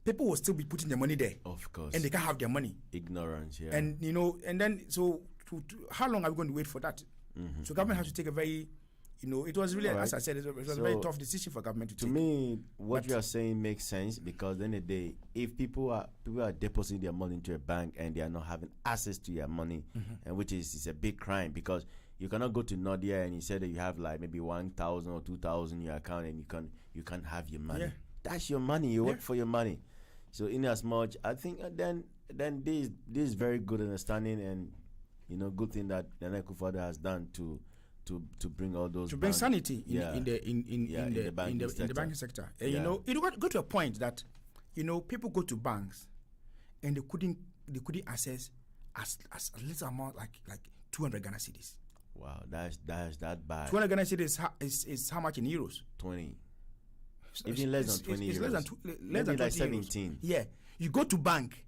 people will still be putting their money there, of course, and they can't have their money. Ignorance, yeah. And and then so how long are we going to wait for that? So government has to take a very, it was really, as I said, it was a very tough decision for government to take. To me, what you are saying makes sense, because then the day, if people are depositing their money into a bank and they are not having access to your money, and which is a big crime, because you cannot go to Nordia and you say that you have like maybe 1,000 or 2,000 in your account and you can't have your money. Yeah. That's your money. You work for your money. So in as much, I think then this is very good understanding, and good thing that the Akufo-Addo has done to bring all those, to bring sanity in the banking sector. And it got to a point that people go to banks and they couldn't access as little amount like 200 Ghana cedis. Wow, that's that bad. 200 Ghana cedis is how much in euros? 20. Even less than 20 it's euros. Less than 20 like 17. Euros. Yeah, you go to bank,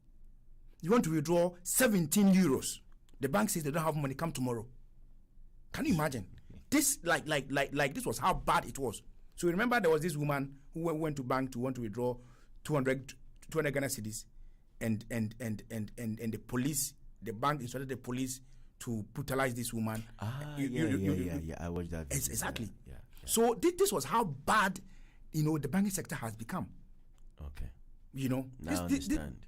you want to withdraw 17 euros. The bank says they don't have money. Come tomorrow. Can you imagine? This like this was how bad it was. So remember, there was this woman who went to bank to want to withdraw 200 Ghana cedis, and the bank instructed the police to brutalize this woman. I watched that video. Exactly. Yeah. So this was how bad, the banking sector has become. Okay.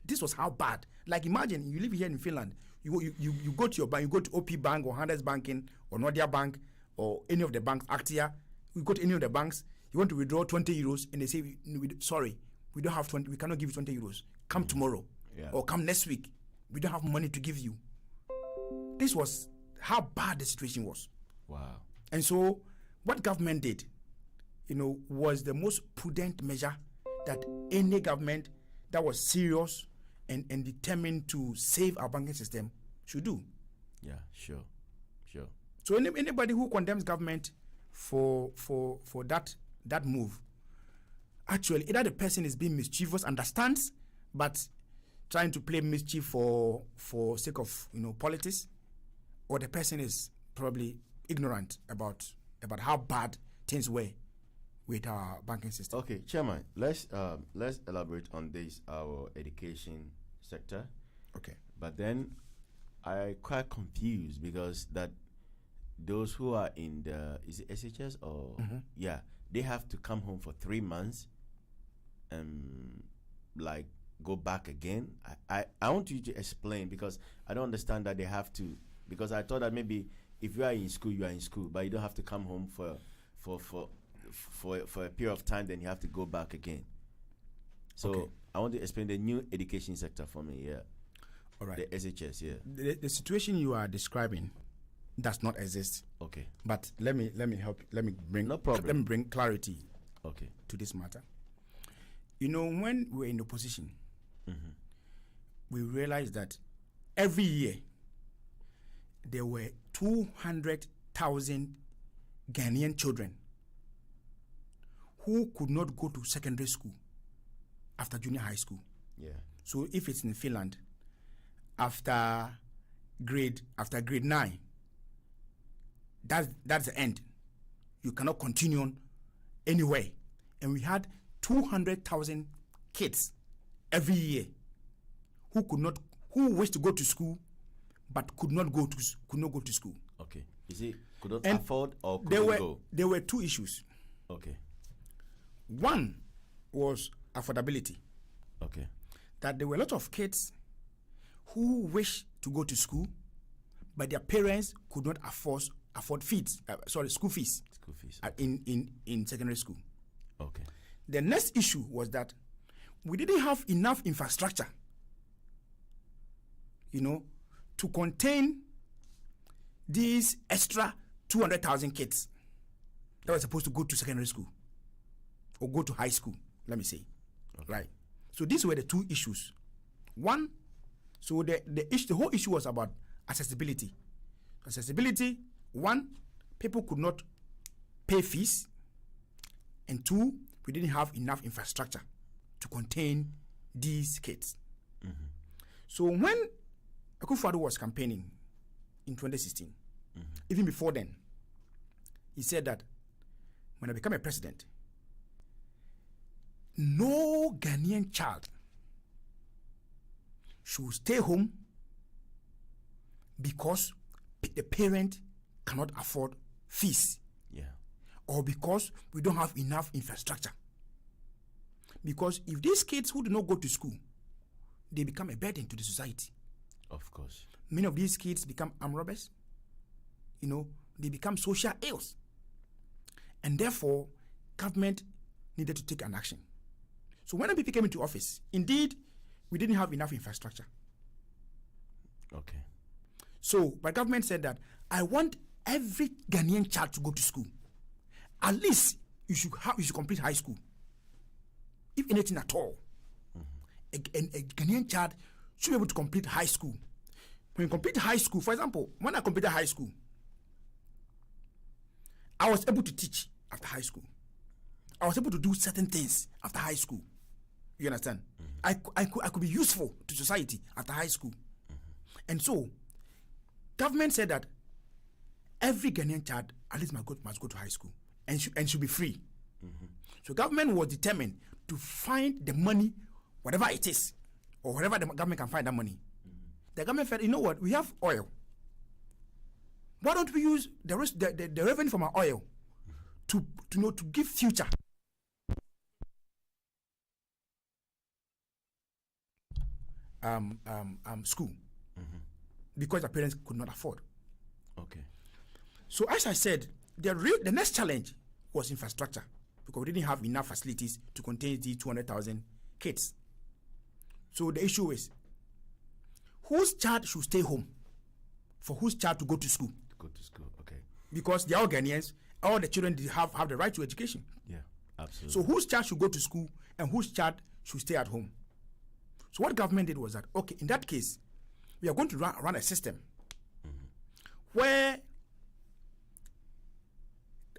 This was how bad. Like, imagine you live here in Finland. You go to your bank, you go to OP Bank or Handelsbanken or Nordea Bank or any of the banks, Actia. You go to any of the banks, you want to withdraw 20 euros, and they say, sorry, we don't have 20, we cannot give you 20 euros. Come tomorrow or come next week. We don't have money to give you. This was how bad the situation was. Wow. And so what government did, was the most prudent measure that any government that was serious and determined to save our banking system should do. Yeah, sure. So anybody who condemns government for that move, actually, either the person is being mischievous, understands, but trying to play mischief for sake of politics, or the person is probably ignorant about how bad things were with our banking system. Okay, Chairman, let's elaborate on this, our education sector. Okay. But then I quite confused, because that those who are in the, is it SHS or they have to come home for 3 months and like go back again. I want you to explain, because I don't understand that they have to, because I thought that maybe if you are in school, but you don't have to come home for a period of time, then you have to go back again. So I want to explain the new education sector for me. Yeah. All right. The SHS. Yeah. The situation you are describing does not exist. Okay. But let me help. Let me bring clarity. Okay. To this matter. When we were in opposition, we realized that every year there were 200,000 Ghanaian children who could not go to secondary school after junior high school. Yeah. So if it's in Finland, after grade 9, that's the end. You cannot continue on anywhere. And we had 200,000 kids every year who wished to go to school but could not go to school. Okay. Is it could not afford or could not go? There were two issues. Okay. One was affordability. Okay. That there were a lot of kids who wished to go to school, but their parents could not afford school fees. School fees. In secondary school. Okay. The next issue was that we didn't have enough infrastructure, to contain these extra 200,000 kids that were supposed to go to secondary school or go to high school, let me say. Okay. Right. So these were the two issues. One, so the whole issue was about accessibility. Accessibility, one, people could not pay fees. and 2, we didn't have enough infrastructure to contain these kids. So when Akufo-Addo was campaigning in 2016, even before then, he said that when I become a president, no Ghanaian child should stay home because the parent cannot afford fees. Or because we don't have enough infrastructure. Because if these kids who do not go to school, they become a burden to the society. Of course. Many of these kids become armed robbers. They become social ills. And therefore, government needed to take an action. So when NPP came into office, indeed, we didn't have enough infrastructure. Okay. So, but government said that I want every Ghanaian child to go to school. At least you should complete high school, if anything at all. A Ghanaian child should be able to complete high school. When you complete high school, for example, when I completed high school, I was able to teach after high school. I was able to do certain things after high school. You understand? I could be useful to society after high school. And so, government said that every Ghanaian child at least must go to high school and should be free. So government was determined to find the money, whatever it is, or wherever the government can find that money. The government said, you know what, we have oil. Why don't we use the revenue from our oil to give future? School. Because the parents could not afford. Okay. So as I said, the next challenge was infrastructure, because we didn't have enough facilities to contain the 200,000 kids. So the issue is, whose child should stay home for whose child to go to school? Go to school, okay. Because they are all Ghanaians, all the children have the right to education. Yeah, absolutely. So whose child should go to school and whose child should stay at home? So what government did was that, okay, in that case, we are going to run a system where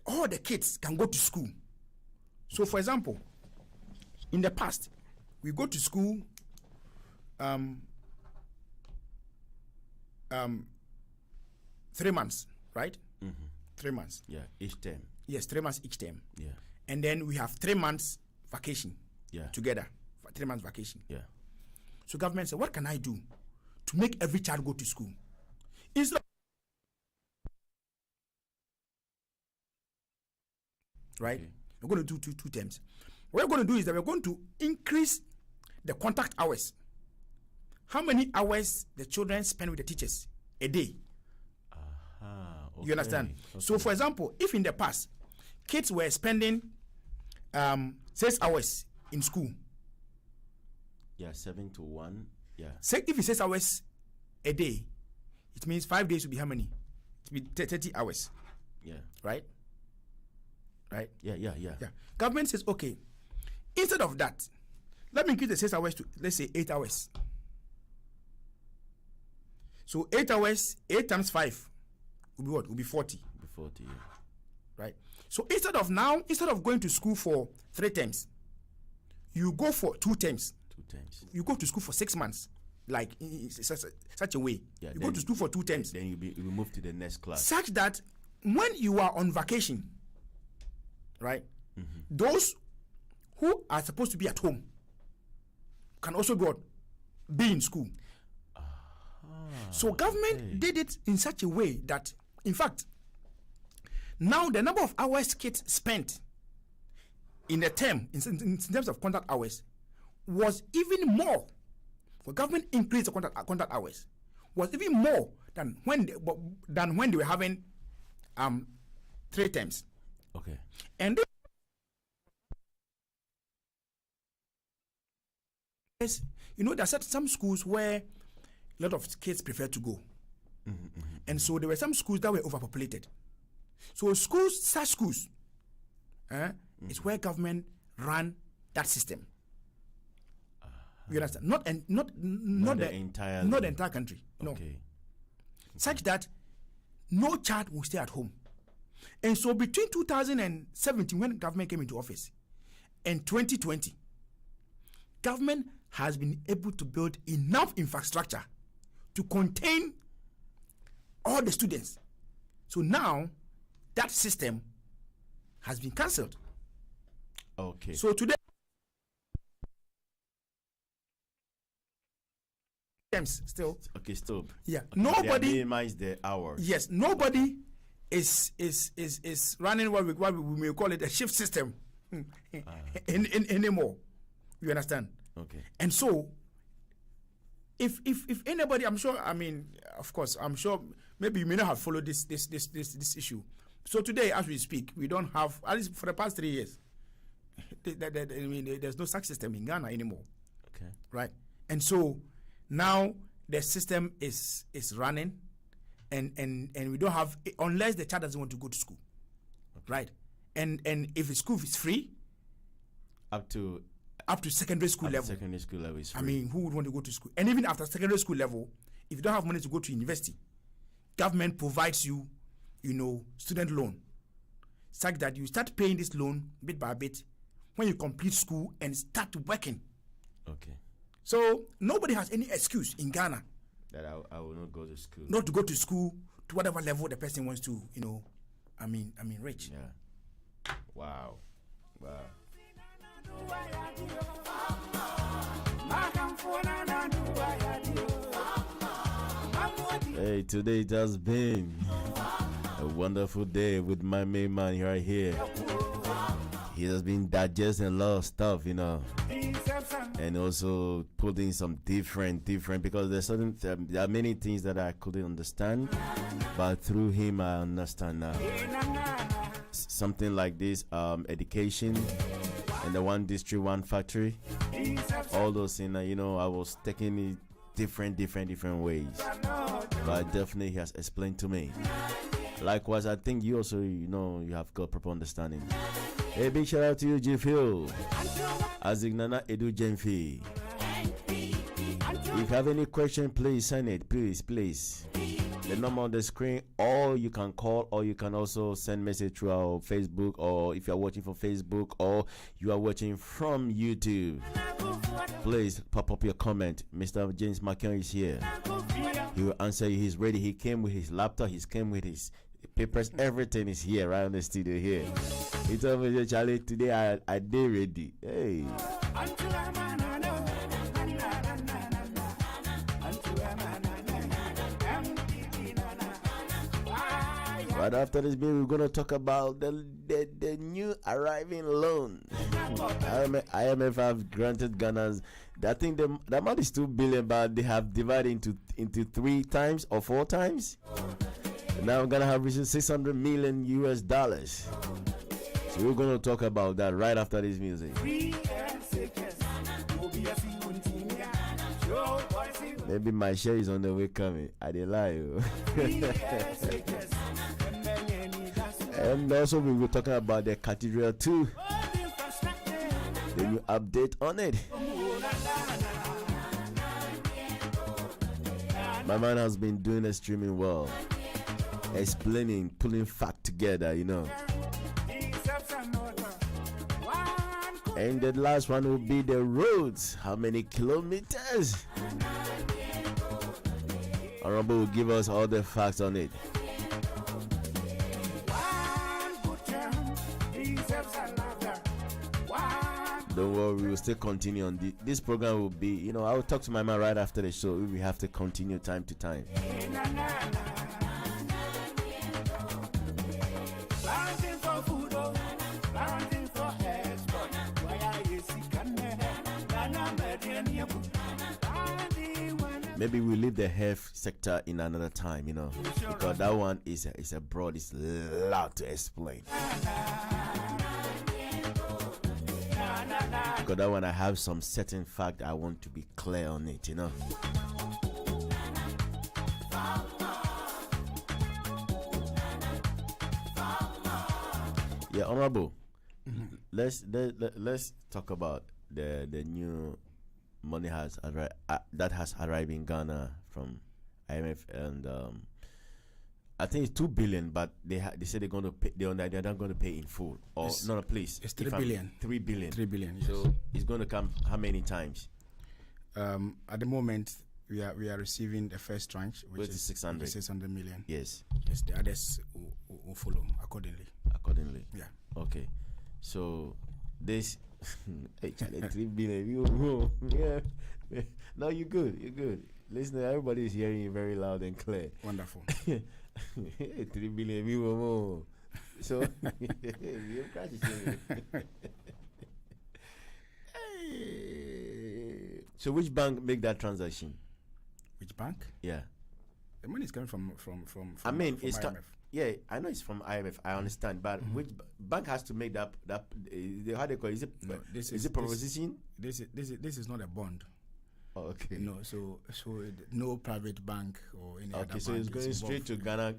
all the kids can go to school. So, for example, in the past, we go to school 3 months, right? 3 months. Yeah, each term. Yes, 3 months each term. Yeah. And then we have 3 months vacation. Yeah. Together. 3 months vacation. Yeah. So government said, what can I do to make every child go to school? Instead of right? Okay. We're going to do two terms. What we're going to do is that we're going to increase the contact hours. How many hours the children spend with the teachers a day? Okay. You understand? Okay. So, for example, if in the past kids were spending 6 hours in school. Yeah, 7 to 1. Yeah. If it's 6 hours a day, it means 5 days will be how many? It will be 30 hours. Yeah. Right? Right? Yeah. Government says, okay, instead of that, let me increase the 6 hours to, let's say, 8 hours. So 8 hours, 8 times 5 will be what? Will be 40. Will be 40, yeah. Right? So instead of going to school for 3 terms, you go for 2 terms. 2 terms. You go to school for 6 months, like in such a way. Yeah, you go to school for 2 terms. Then you will move to the next class. Such that when you are on vacation, right, those who are supposed to be at home can also be in school. So government did it in such a way that, in fact, now the number of hours kids spent in a term, in terms of contact hours, was even more. The government increased the contact hours, was even more than when they were having 3 terms. Okay. And there are some schools where a lot of kids prefer to go. And so there were some schools that were overpopulated. So such schools, is where government ran that system. You understand? Not the entire country. No. Okay. Such that no child will stay at home. And so between 2017, when government came into office, and 2020, government has been able to build enough infrastructure to contain all the students. So now that system has been cancelled. Okay. So today, still. Okay, still. Yeah. Okay. Nobody minimize the hours. Yes. Nobody is running what we may call it a shift system anymore. You understand? Okay. And so, if anybody, I'm sure. I mean, of course, I'm sure. Maybe you may not have followed this issue. So today, as we speak, we don't have, at least for the past 3 years, there's no such system in Ghana anymore. Okay. Right. And so now the system is running, and we don't have, unless the child doesn't want to go to school. Okay. Right. And if the school is free, up to secondary school level. Secondary school level is free. I mean, who would want to go to school? And even after secondary school level, if you don't have money to go to university, government provides you, student loan, such that you start paying this loan bit by bit when you complete school and start working. Okay. So nobody has any excuse in Ghana that I will not go to school. Not to go to school to whatever level the person wants to, reach. Yeah. Wow. Hey, today it has been a wonderful day with my main man right here. He has been digesting a lot of stuff, and also putting some different because there are many things that I couldn't understand, but through him I understand now. Something like this, education, and the one district, one factory, all those things. I was taking it different ways, but definitely he has explained to me. Likewise, I think you also, you have got proper understanding. Hey, big shout out to you, G-Phil. Azignana Edu Jenfi. If you have any question, please send it. Please. The number on the screen, or you can call, or you can also send message through our Facebook, or if you are watching from Facebook, or you are watching from YouTube, please pop up your comment. Mr. James Mckeown is here. He will answer you. He's ready. He came with his laptop. He came with his papers. Everything is here, right in the studio here. He told me, Charlie, today I did ready. Hey. Right after this bill, we're going to talk about the new arriving loan. IMF have granted Ghana's, I think the amount is 2 billion, but they have divided into 3 times or 4 times. Now Ghana have received $600 million. So we're going to talk about that right after this music. Maybe my share is on the way coming. I did lie. And also we were talking about the Cathedral too. The new update on it. My man has been doing extremely well. Explaining, pulling fact together, And the last one will be the roads. How many kilometers? Honorable will give us all the facts on it. Don't worry, we will still continue on this program. Will be, I will talk to my man right after the show. We have to continue time to time. Maybe we leave the health sector in another time, because that one is a broad, it's a lot to explain. Because that one I have some certain fact I want to be clear on it, Yeah, Honorable. Mm-hmm. Let's talk about the new money that has arrived in Ghana from IMF and I think it's 2 billion, but they say they're going to pay. They're not going to pay in full. Or no, please. It's 3 billion. 3 billion. 3 billion. Yes. So it's going to come how many times? At the moment, we are receiving the first tranche, which is 600 million. Yes. Yes. The others will follow accordingly. Yeah. Okay. So this 3 billion. Yeah. No, you're good. You're good. Listen, everybody is hearing you very loud and clear. Wonderful. 3 billion people more. So you're practicing. So which bank make that transaction? Which bank? Yeah. The money is coming from I mean, from it's IMF. Yeah, I know it's from IMF. I understand, but which bank has to make that how they call it? Is it proposition? This is not a bond. Oh, okay. No, so no private bank or any other bank. Okay, so it's going straight to Ghana.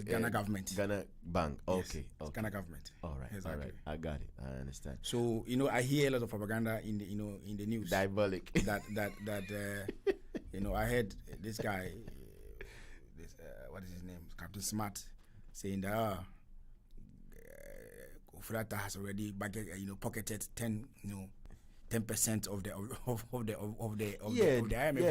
Ghana government. Ghana bank. Okay. Yes, Okay. Ghana government. All right. Exactly. All right. I got it. I understand. So I hear a lot of propaganda in the news. Diabolic. that I heard this guy, what is his name, Captain Smart, saying that Ofurata has already pocketed 10% of the IMF. Yeah,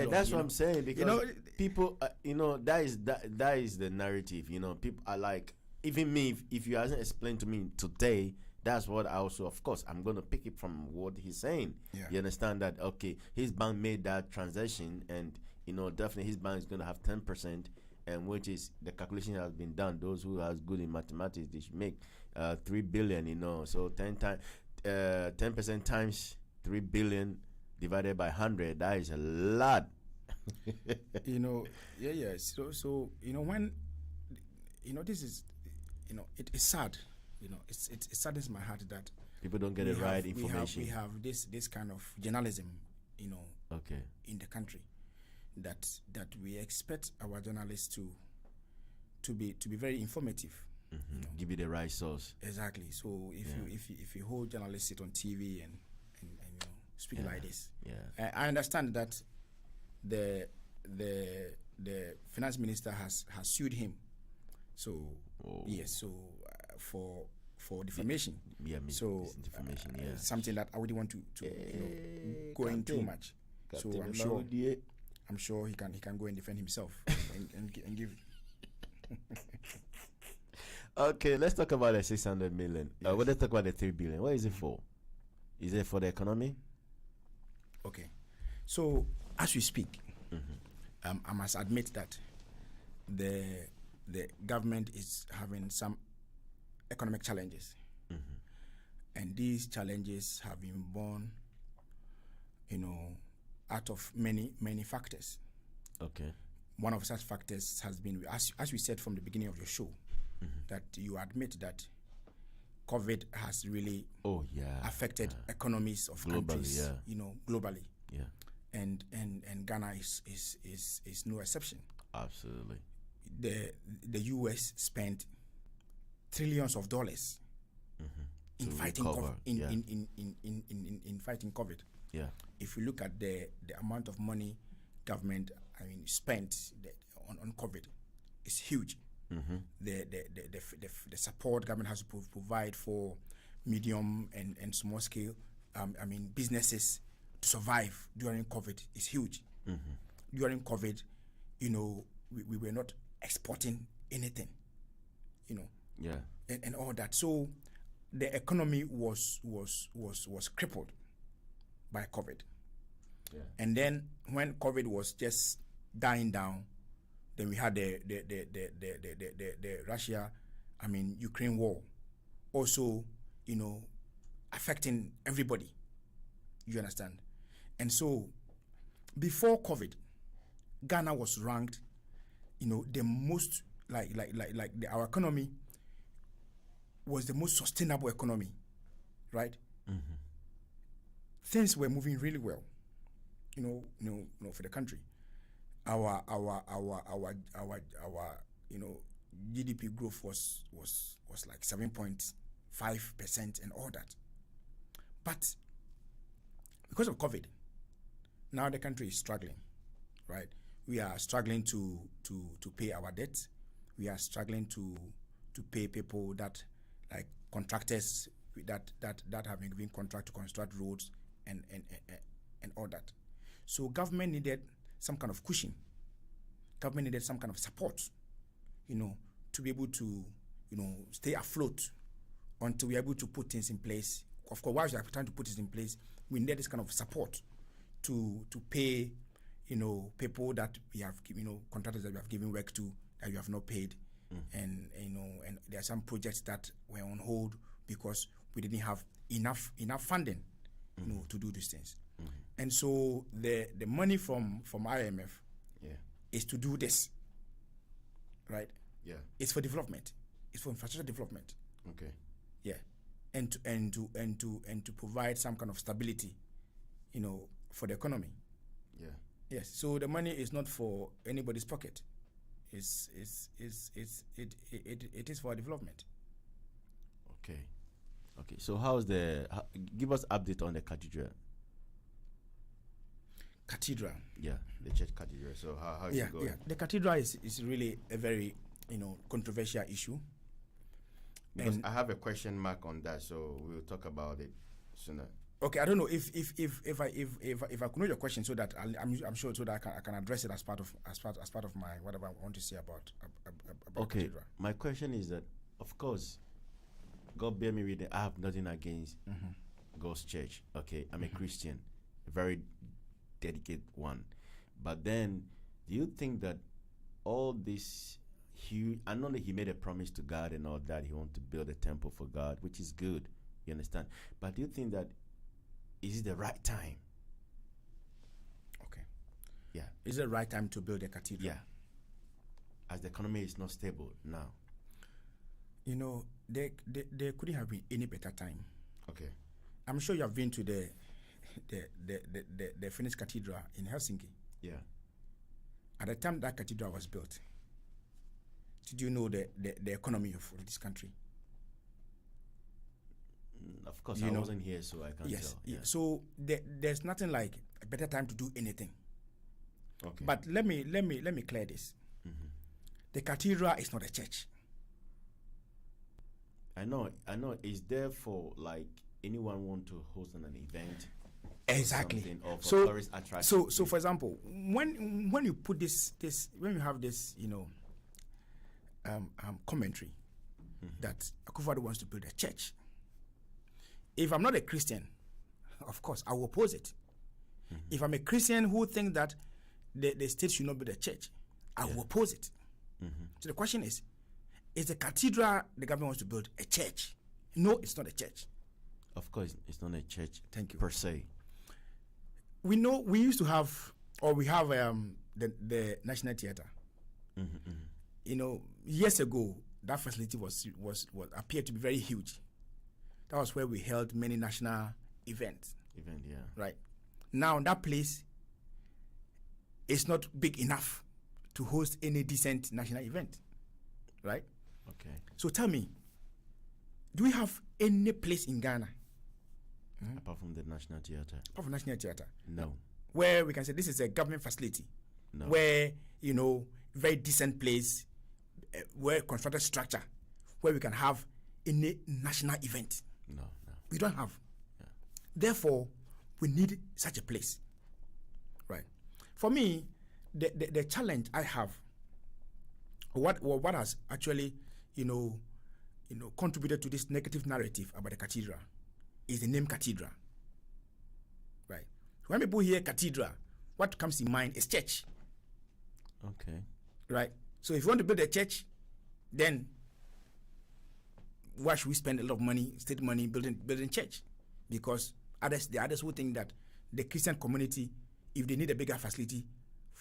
loan, that's what I'm saying, because people, that is the narrative. People are like, even me, if you hasn't explained to me today, that's what I also, of course, I'm going to pick it from what he's saying. Yeah. You understand that, okay, his bank made that transaction, and, definitely his bank is going to have 10%, and which is, the calculation has been done. Those who are good in mathematics, they should make 3 billion, so 10% times 3 billion divided by 100, that is a lot. Yeah. So when, this is, it is sad. It saddens my heart that people don't get the right information. We have this kind of journalism, okay, in the country, that we expect our journalists to be very informative. Give you the right source. Exactly. So if you hold journalists sit on TV and speak like this, I understand that the finance minister has sued him. So yes, so for defamation. So something that I wouldn't want to go in too much. So I'm sure he can go and defend himself and give. Okay, let's talk about the 600 million. Yes. Let's talk about the 3 billion. What is it for? Is it for the economy? Okay, so as we speak, I must admit that the government is having some economic challenges, and these challenges have been born, out of many factors. Okay. One of such factors has been, as we said from the beginning of your show, that you admit that COVID has really affected economies of globally, countries, globally. Yeah. And Ghana is no exception. Absolutely. The US spent trillions of dollars in fighting COVID, in fighting COVID. Yeah. If you look at the amount of money government spent on COVID, it's huge. The support government has to provide for medium and small scale businesses to survive during COVID is huge. During COVID, we were not exporting anything, and all that. So the economy was crippled by COVID. Yeah. And then when COVID was just dying down, then we had the Russia, Ukraine war, also, affecting everybody. You understand? And so, before COVID, Ghana was ranked, the most our economy was the most sustainable economy, right? Things were moving really well, for the country. Our GDP growth was like 7.5% and all that. But because of COVID, now the country is struggling, right? We are struggling to pay our debt. we are struggling to pay people that, like contractors that have been given contract to construct roads and all that. So government needed some kind of cushion. Government needed some kind of support, to be able to, stay afloat until we're able to put things in place. Of course, while we are trying to put this in place, we need this kind of support to pay, people that we have, contractors that we have given work to that you have not paid, and there are some projects that were on hold because we didn't have enough funding, to do these things. And so the money from IMF is to do this, right? Yeah. It's for development. It's for infrastructure development. Okay. Yeah. And to provide some kind of stability, for the economy. Yeah. Yes. So the money is not for anybody's pocket. It is for development. Okay. Okay. So give us update on the cathedral. Cathedral. Yeah, the church cathedral. So how is it going? Yeah. The cathedral is really a very controversial issue. Because I have a question mark on that, so we'll talk about it sooner. Okay, I don't know if I could know your question, so that I'm sure, so that I can address it as part of my whatever I want to say about okay. cathedral. My question is that, of course, God bear me with it. I have nothing against God's church. Okay, I'm a Christian, a very dedicated one. But then, do you think that all this huge? I know that he made a promise to God and all that. He wants to build a temple for God, which is good. You understand? But do you think that is it the right time? Okay. Yeah. Is it the right time to build a cathedral? Yeah. As the economy is not stable now. There couldn't have been any better time. Okay. I'm sure you have been to the Finnish cathedral in Helsinki. Yeah. At the time that cathedral was built, did you know the economy of this country? Of course, I wasn't here, so I can't tell. Yeah. So there's nothing like a better time to do anything. Okay. But let me clear this. The cathedral is not a church. I know. It's there for like anyone want to host an event. Exactly. Or for tourist attraction. So for example, when you put this when you have this commentary that Akufo-Addo wants to build a church. If I'm not a Christian, of course, I will oppose it. If I'm a Christian who thinks that the state should not build a church, I will oppose it. So the question is the cathedral the government wants to build a church? No, it's not a church. Of course, it's not a church. Thank you. Per se. We know we used to have, or we have the National Theatre. Years ago, that facility was appeared to be very huge. That was where we held many national events. Yeah. Right. Now that place is not big enough to host any decent national event. Right? Okay. So tell me, do we have any place in Ghana? Apart from the National Theatre? Apart from National Theatre? No. Where we can say this is a government facility. No. Where, very decent place, well constructed structure, where we can have any national event. No. We don't have. Yeah. Therefore, we need such a place. Right. For me, the challenge I have, what has actually, contributed to this negative narrative about the cathedral is the name cathedral. Right. When people hear cathedral, what comes in mind is church. Okay. Right. So if you want to build a church, then why should we spend a lot of money, state money, building church? Because the others who think that the Christian community, if they need a bigger facility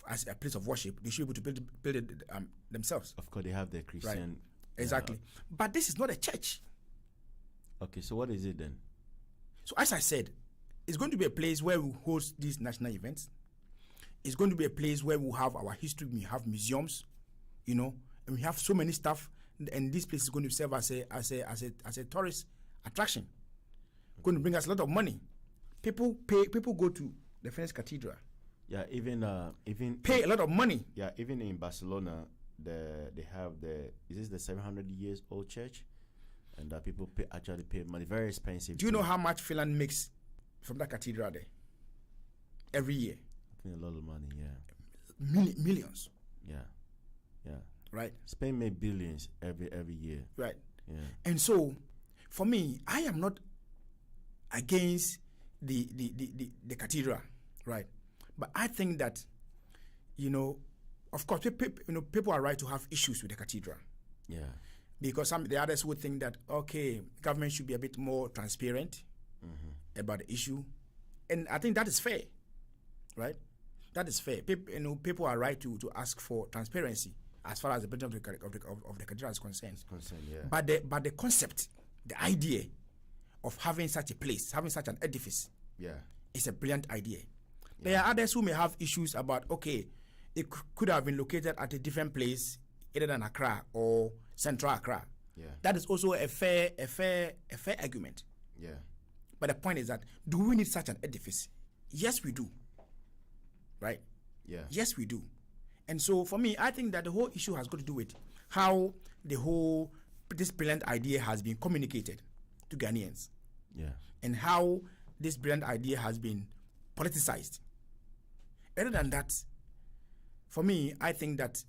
as a place of worship, they should be able to build it themselves. Of course, they have the Christian. Right. Exactly. But this is not a church. Okay, so what is it then? So as I said, it's going to be a place where we host these national events. It's going to be a place where we have our history, we have museums, and we have so many stuff. And this place is going to serve as a tourist attraction. Going to bring us a lot of money. People go to the Finnish cathedral. Yeah, even pay a lot of money. Yeah, even in Barcelona, they have is this the 700 years old church, and that people actually pay money, very expensive. Do you know how much Finland makes from that cathedral there every year? I think a lot of money, Millions. Yeah. Right. Spain made billions every year. Right. Yeah. And so, for me, I am not against the cathedral, right? But I think that, of course, people are right to have issues with the cathedral. Yeah. Because the others would think that, okay, government should be a bit more transparent about the issue. And I think that is fair, right? That is fair. People are right to ask for transparency as far as the building of the cathedral is concerned. Yeah. But the concept, the idea of having such a place, having such an edifice, is a brilliant idea. Yeah. There are others who may have issues about, okay, it could have been located at a different place either than Accra or Central Accra. Yeah. That is also a fair argument. Yeah. But the point is that, do we need such an edifice? Yes, we do. Right? Yeah. Yes, we do. And so for me, I think that the whole issue has got to do with how this brilliant idea has been communicated to Ghanaians. Yeah. And how this brilliant idea has been politicized. Other than that, for me, I think that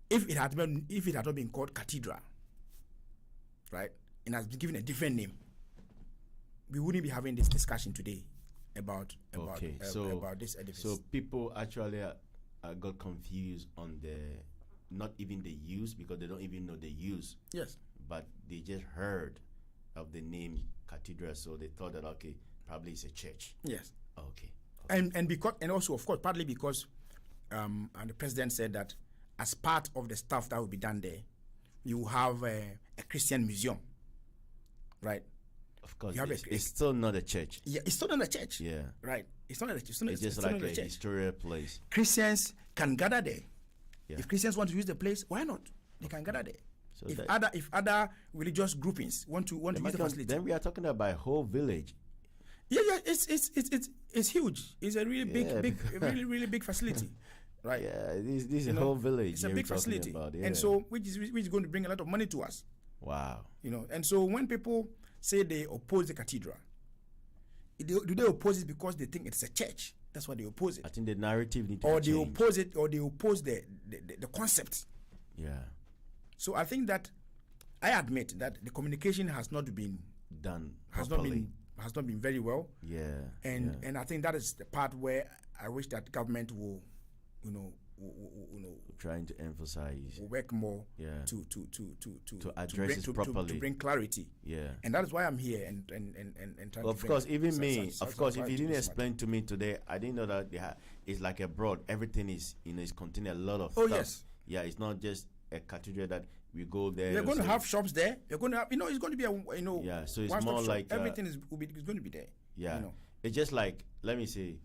if it had not been called cathedral, right, and has been given a different name, we wouldn't be having this discussion today about this edifice. So people actually got confused on not even the use, because they don't even know the use. Yes. But they just heard of the name cathedral, so they thought that, okay, probably it's a church. Yes. Okay. And also, of course, partly because and the president said that as part of the stuff that will be done there, you have a Christian museum, right? Of course, it's still not a church. Yeah, it's still not a church. Yeah. Right. It's not a church. It's just like a historical place. Christians can gather there. Yeah. If Christians want to use the place, why not? They can gather there. So if other religious groupings want to use the facility, then we are talking about a whole village. Yeah, it's huge. It's a really big, really big facility, right? Yeah, this is a whole village. It's a big facility, yeah. and so which is going to bring a lot of money to us. Wow. And so when people say they oppose the cathedral, do they oppose it because they think it's a church? That's why they oppose it. I think the narrative needs to or change. they oppose it, or they oppose the concept. Yeah. So I think that I admit that the communication has not been done properly. Has not been very well. Yeah. And I think that is the part where I wish that government will, trying to emphasize, work more. Yeah. To address it properly, to bring clarity. Yeah. And that is why I'm here and trying to. Of course, if you didn't explain to me today, I didn't know that it's like abroad. Everything is is containing a lot of stuff. Oh yes. Yeah, it's not just a cathedral that we go there. You're going to have shops there. You're going to have, it's going to be Yeah, so it's more like everything is going to be there. Yeah, it's just like, let me say,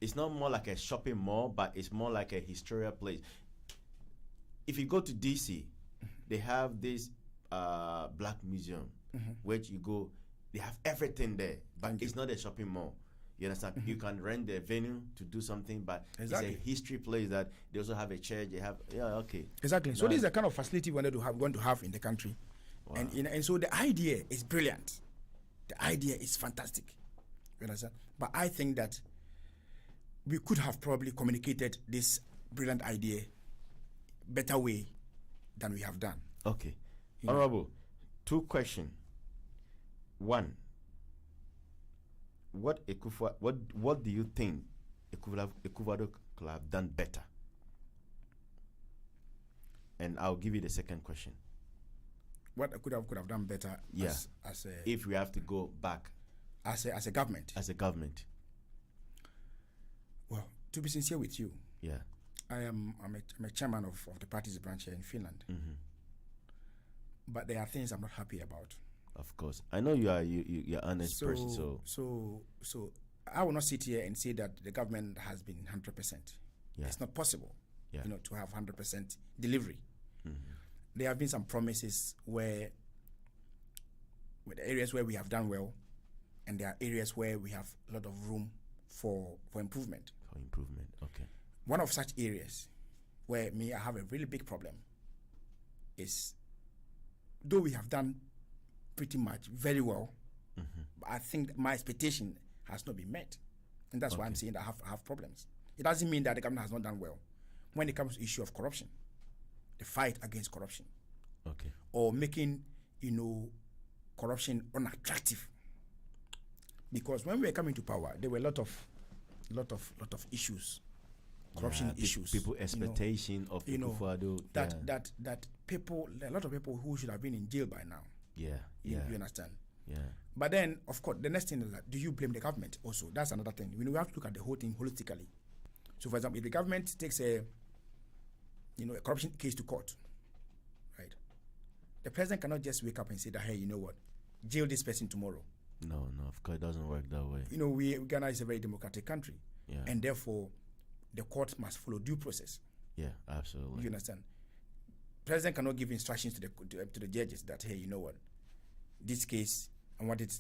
it's not more like a shopping mall, but it's more like a historical place. If you go to DC, they have this black museum, which you go, they have everything there, but it's not a shopping mall. You understand? You can rent the venue to do something, but exactly. It's a history place that they also have a church. They have, okay. Exactly. So this is the kind of facility we want to have in the country. Wow. And so the idea is brilliant. The idea is fantastic. You understand? But I think that we could have probably communicated this brilliant idea better way than we have done. Okay. Honorable, 2 questions. 1, what do you think Ecuador could have done better? And I'll give you the second question. What could have done better? Yeah. If we have to go back as a government. As a government. Well, to be sincere with you, yeah, I'm a chairman of the party's branch here in Finland. But there are things I'm not happy about. Of course, I know you're an honest person. So I will not sit here and say that the government has been 100%. Yeah. It's not possible, yeah, to have 100% delivery. There have been some promises with areas where we have done well, and there are areas where we have a lot of room for improvement. For improvement, okay. One of such areas where I have a really big problem is, though we have done pretty much very well, but I think my expectation has not been met. And that's why I'm saying that I have problems. It doesn't mean that the government has not done well when it comes to the issue of corruption, the fight against corruption, or making, corruption unattractive. Because when we were coming to power, there were a lot of issues, corruption issues. People expectation of people that people, a lot of people who should have been in jail by now. You understand? Yeah. But then, of course, the next thing is that, do you blame the government also? That's another thing. We have to look at the whole thing holistically. So, for example, if the government takes a corruption case to court, right? The president cannot just wake up and say that, hey, you know what, jail this person tomorrow. No, of course, it doesn't work that way. Ghana is a very democratic country, and therefore, the court must follow due process. Yeah, absolutely. You understand? President cannot give instructions to the judges that, hey, you know what, this case, I want it,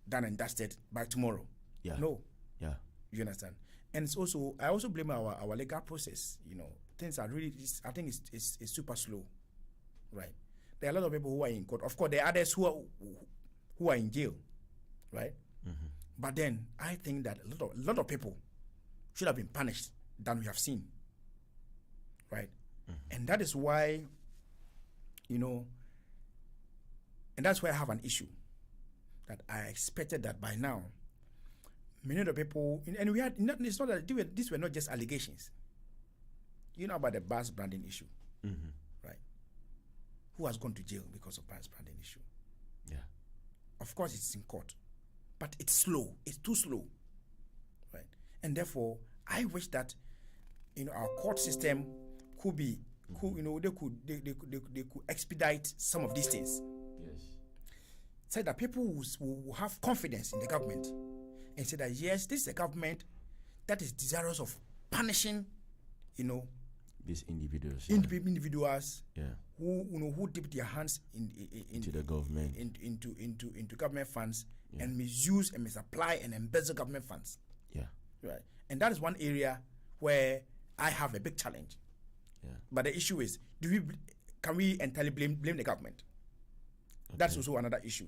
done and dusted by tomorrow. Yeah. No. Yeah. You understand? And it's also, I also blame our legal process. Things are really, I think it's super slow, right? There are a lot of people who are in court. Of course, there are others who are in jail, right? But then I think that a lot of people should have been punished than we have seen, right? And that is why, and that's why I have an issue that I expected that by now, many of the people, and we had, it's not that these were not just allegations. You know about the bus branding issue, right? Who has gone to jail because of bus branding issue? Yeah. Of course, it's in court, but it's slow. It's too slow, right? And therefore, I wish that our court system could be, they could expedite some of these things. Yes. So that people will have confidence in the government and say that yes, this is a government that is desirous of punishing, these individuals. Individuals. Yeah. Who dip their hands into the government, into government funds, and misuse and misapply and embezzle government funds. Yeah. Right. And that is one area where I have a big challenge. Yeah. But the issue is, can we entirely blame the government? Okay. That's also another issue.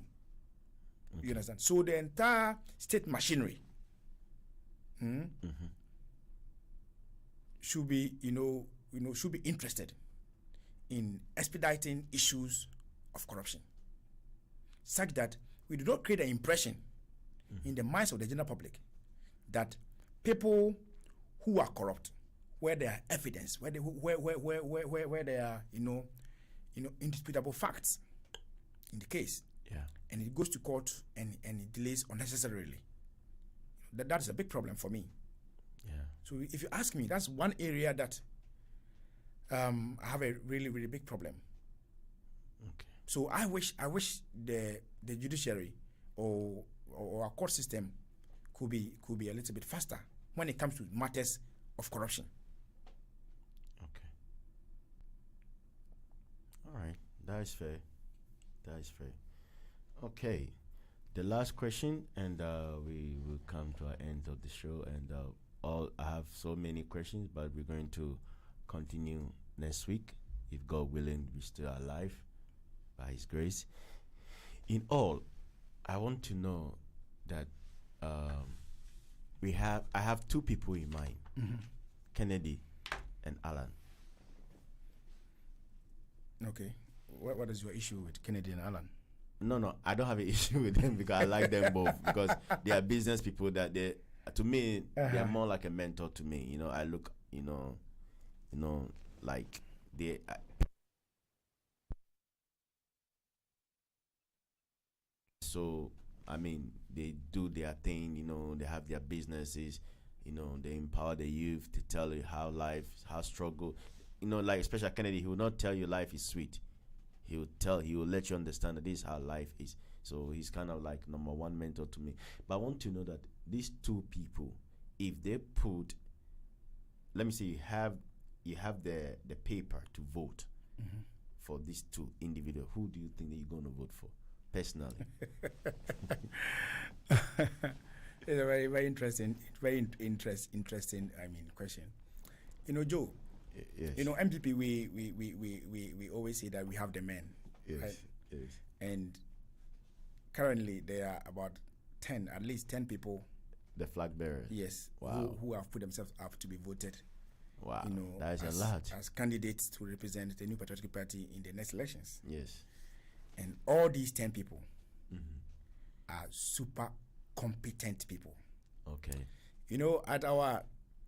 Okay. You understand? So the entire state machinery should be, should be interested in expediting issues of corruption, such that we do not create an impression in the minds of the general public that people who are corrupt, where there are evidence, where there are indisputable facts in the case, and it goes to court and it delays unnecessarily. That is a big problem for me. Yeah. So if you ask me, that's one area that I have a really, really big problem. Okay. So I wish the judiciary or our court system could be a little bit faster when it comes to matters of corruption. Okay. All right. That is fair. Okay. The last question, and we will come to our end of the show. And I have so many questions, but we're going to continue next week, if God willing, we're still alive by His grace. In all, I want to know that I have two people in mind, Kennedy and Alan. Okay. What is your issue with Kennedy and Alan? No, I don't have an issue with them because I like them both, because they are business people that to me, they're more like a mentor to me. I look, like they. So, I mean, they do their thing, they have their businesses, they empower the youth to tell you how struggle, like especially Kennedy, he will not tell you life is sweet. He will let you understand that this is how life is. So he's kind of like number one mentor to me. But I want to know that these two people, if they put, let me say you have the paper to vote for these two individuals, who do you think that you're going to vote for personally? It's a very, very interesting, interesting question. Joe. Yes. MPP. We always say that we have the men. Yes. Right? Yes. And currently there are about at least 10 people. The flag bearers. Yes. Wow. Who have put themselves up to be voted. Wow. That is a lot. As candidates to represent the New Patriotic Party in the next elections. Yes. And all these 10 people are super competent people. Okay. At our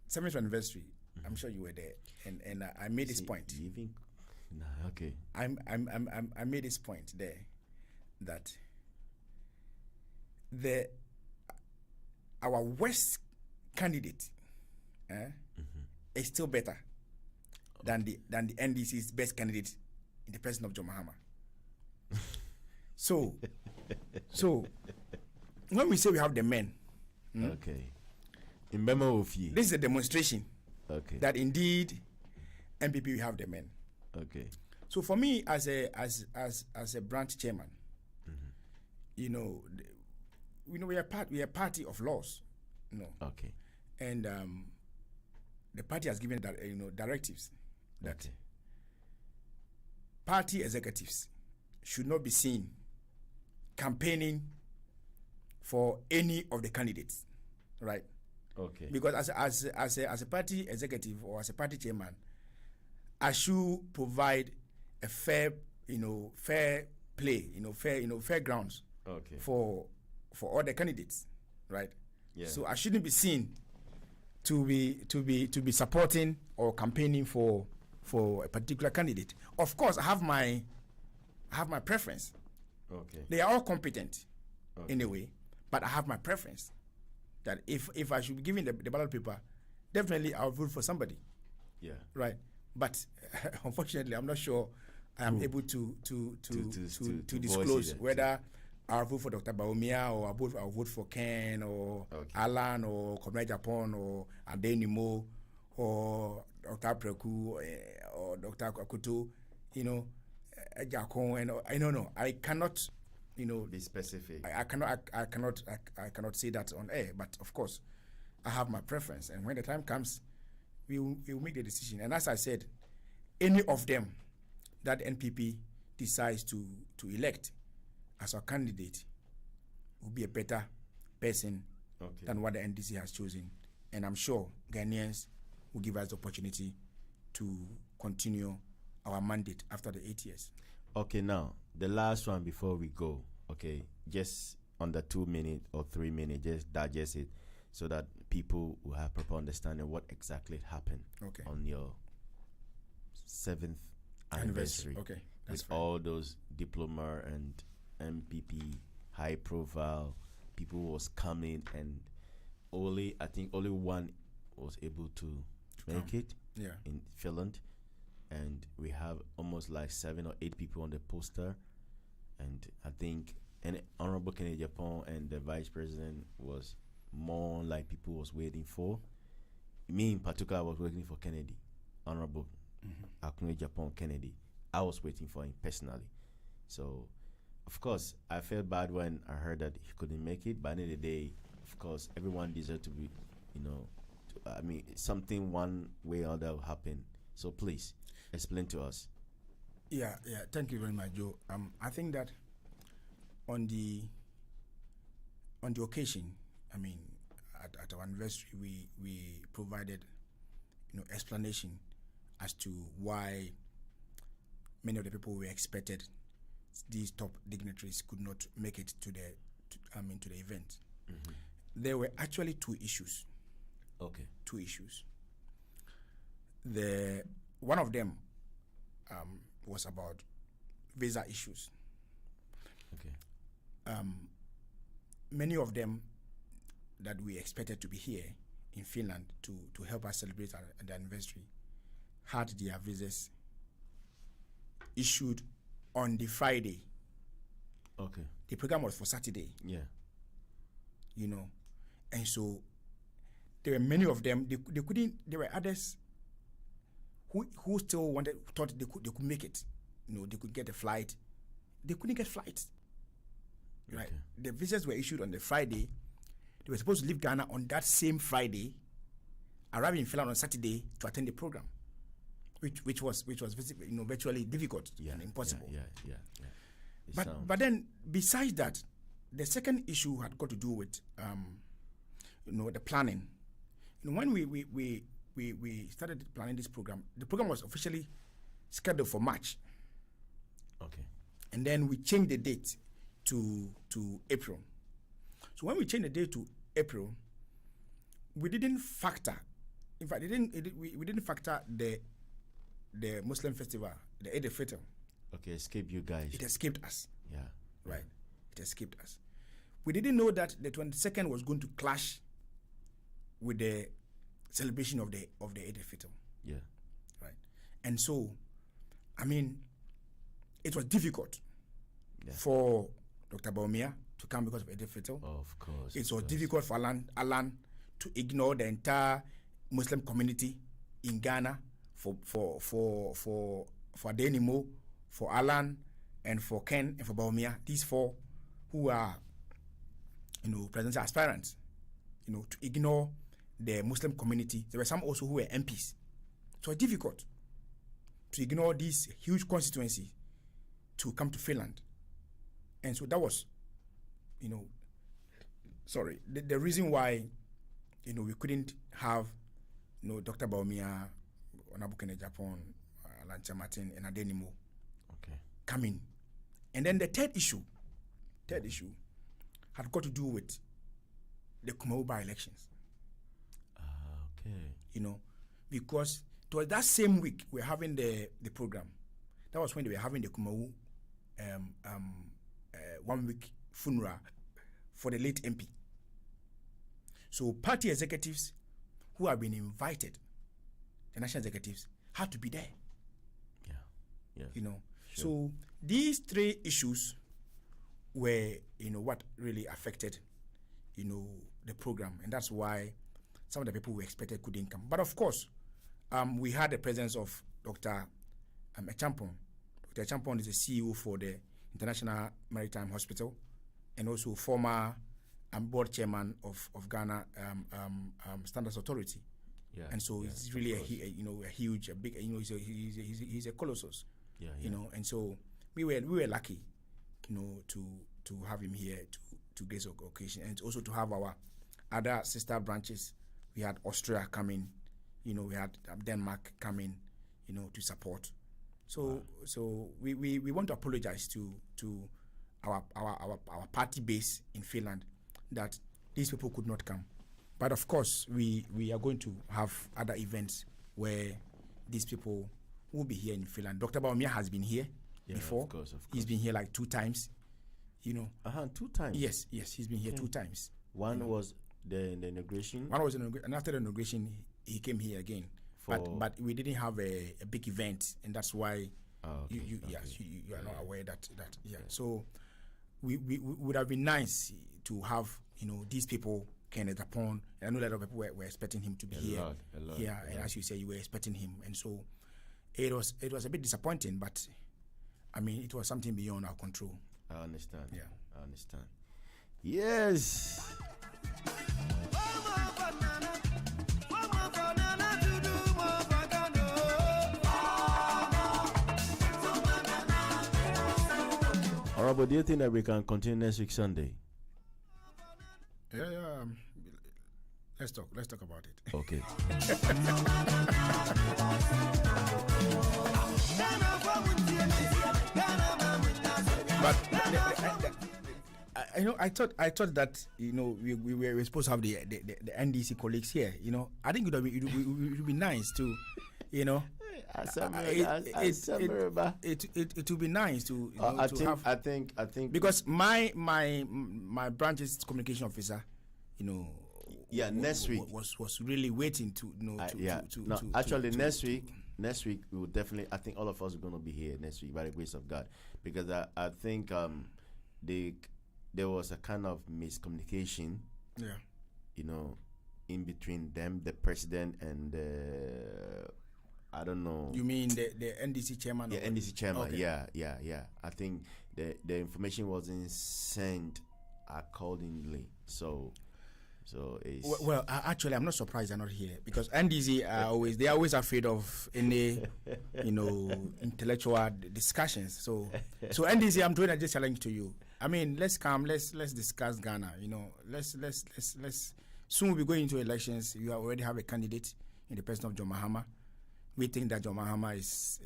7th anniversary, I'm sure you were there, and I made this point. Okay. I made this point there that our worst candidate is still better than the NDC's best candidate in the person of John Mahama. So when we say we have the men, okay, in memo of you, this is a demonstration, okay, that indeed NPP we have the men. Okay. So for me as a branch chairman, we are a party of laws, Okay. and the party has given that directives that Okay. party executives should not be seen campaigning for any of the candidates, right? Okay. Because as a party executive or as a party chairman, I should provide a fair play, fair grounds, Okay. for all the candidates, right? Yeah. So I shouldn't be seen to be supporting or campaigning for a particular candidate. Of course, I have my preference. Okay. They are all competent, Okay. anyway, but I have my preference. That if I should be given the ballot paper, definitely I'll vote for somebody. Yeah. Right. But unfortunately, I'm not sure I am able to disclose whether I'll vote for Dr. Baumia or I'll vote for Ken or Alan or Comrade Japan or Adenimo or Dr. Preku or Dr. Akuto, Jakon, and I don't know. I cannot, be specific. I cannot say that on air. But of course, I have my preference, and when the time comes, we will make the decision. And as I said, any of them that NPP decides to elect as our candidate will be a better person than what the NDC has chosen. And I'm sure Ghanaians will give us the opportunity to continue our mandate after the 8 years. Okay, now, the last one before we go, okay, just under 2 minutes or 3 minutes, just digest it so that people will have proper understanding what exactly happened on your 7th anniversary. Okay, that's with fine. All those diploma and MPP high profile people was coming, and I think only one was able to make it in Finland, and we have almost like 7 or 8 people on the poster, and I think an Honorable Kennedy Japan and the Vice President was more like people was waiting for. Me in particular, I was waiting for Kennedy, Honorable Kennedy Japan Kennedy. I was waiting for him personally. So, of course, I felt bad when I heard that he couldn't make it. But at the end of the day, of course, everyone deserves to be, something one way or other will happen. So please, explain to us. Yeah. Thank you very much, Joe. I think that on the occasion, at our anniversary, we provided, explanation as to why many of the people we expected, these top dignitaries, could not make it to the event. There were actually 2 issues. Okay. 2 issues. One of them was about visa issues. Okay. Many of them that we expected to be here in Finland to help us celebrate the anniversary had their visas issued on the Friday. Okay. The program was for Saturday. Yeah. And so there were many of them. They couldn't. There were others who still thought they could make it. They could get a flight. They couldn't get flights. Right. Okay. The visas were issued on the Friday. They were supposed to leave Ghana on that same Friday arriving in Finland on Saturday to attend the program, which was virtually difficult and impossible. But then besides that, the second issue had got to do with the planning. When we started planning this program, the program was officially scheduled for March. Okay. And then we changed the date to April. So when we changed the date to April, we didn't factor. In fact, we didn't factor the Muslim festival, the Eid al-Fitr. Okay, escaped you guys. It escaped us. Yeah. Right. It escaped us. We didn't know that the 22nd was going to clash with the celebration of the Eid al-Fitr. Yeah. Right. And so, I mean, it was difficult for Dr. Bawumia to come because of Eid al-Fitr. Of course. It was difficult for Alan to ignore the entire Muslim community in Ghana for Adenimo, for Alan, and for Ken and for Bawumia. These four who are, presidential aspirants, to ignore the Muslim community. There were some also who were MPs. So it's difficult to ignore this huge constituency to come to Finland. And so that was, the reason why, we couldn't have, Dr. Bawumia, Onabukene Japan, Lancha Martin, and Adenimo coming. And then the third issue had got to do with the Kumawu by-elections. Because it was that same week we were having the program. That was when they were having the Kumawu 1 week funeral for the late MP. So party executives who have been invited, the national executives, had to be there. Yeah. Sure. So these three issues were, what really affected, the program, and that's why some of the people we expected couldn't come. But of course, we had the presence of Dr. Mckeown. Dr. Mckeown is the CEO for the International Maritime Hospital, and also former board chairman of Ghana Standards Authority. Yeah, and so he's really a big, he's a colossus. And so we were lucky, to have him here to grace occasion, and also to have our other sister branches. We had Austria coming, we had Denmark coming, to support. So we want to apologize to our party base in Finland that these people could not come. But of course, we are going to have other events where these people will be here in Finland. Dr. Bawumia has been here before. Of course. He's been here like 2 times. 2 times? Yes, he's been here 2 times. One was the inauguration? One was and after the inauguration, he came here again. But we didn't have a big event, and that's why you are not aware that. So we would have been nice to have these people Kenneth upon. And I know a lot of people were expecting him to be here. A lot. And as you say, you were expecting him, and so it was a bit disappointing. But I mean, it was something beyond our control. I understand. Yeah, I understand. Yes. All right, but do you think that we can continue next week Sunday? Yeah. Let's talk about it. Okay. But I thought that we were supposed to have the NDC colleagues here. I think it would be nice to, it would be nice to have. I think because my branch's communication officer, next week was really waiting to next week we will definitely. I think all of us are going to be here next week by the grace of God, because I think there was a kind of miscommunication. In between them, the president and I don't know. You mean the NDC chairman? Yeah, NDC chairman. Okay. Yeah. I think the information wasn't sent accordingly. So So it's well, actually, I'm not surprised they're not here because NDC are always afraid of any, intellectual discussions. So NDC, I'm doing a just challenge to you. I mean, let's discuss Ghana. Let's soon we'll be going into elections. You already have a candidate in the person of John Mahama. We think that John Mahama is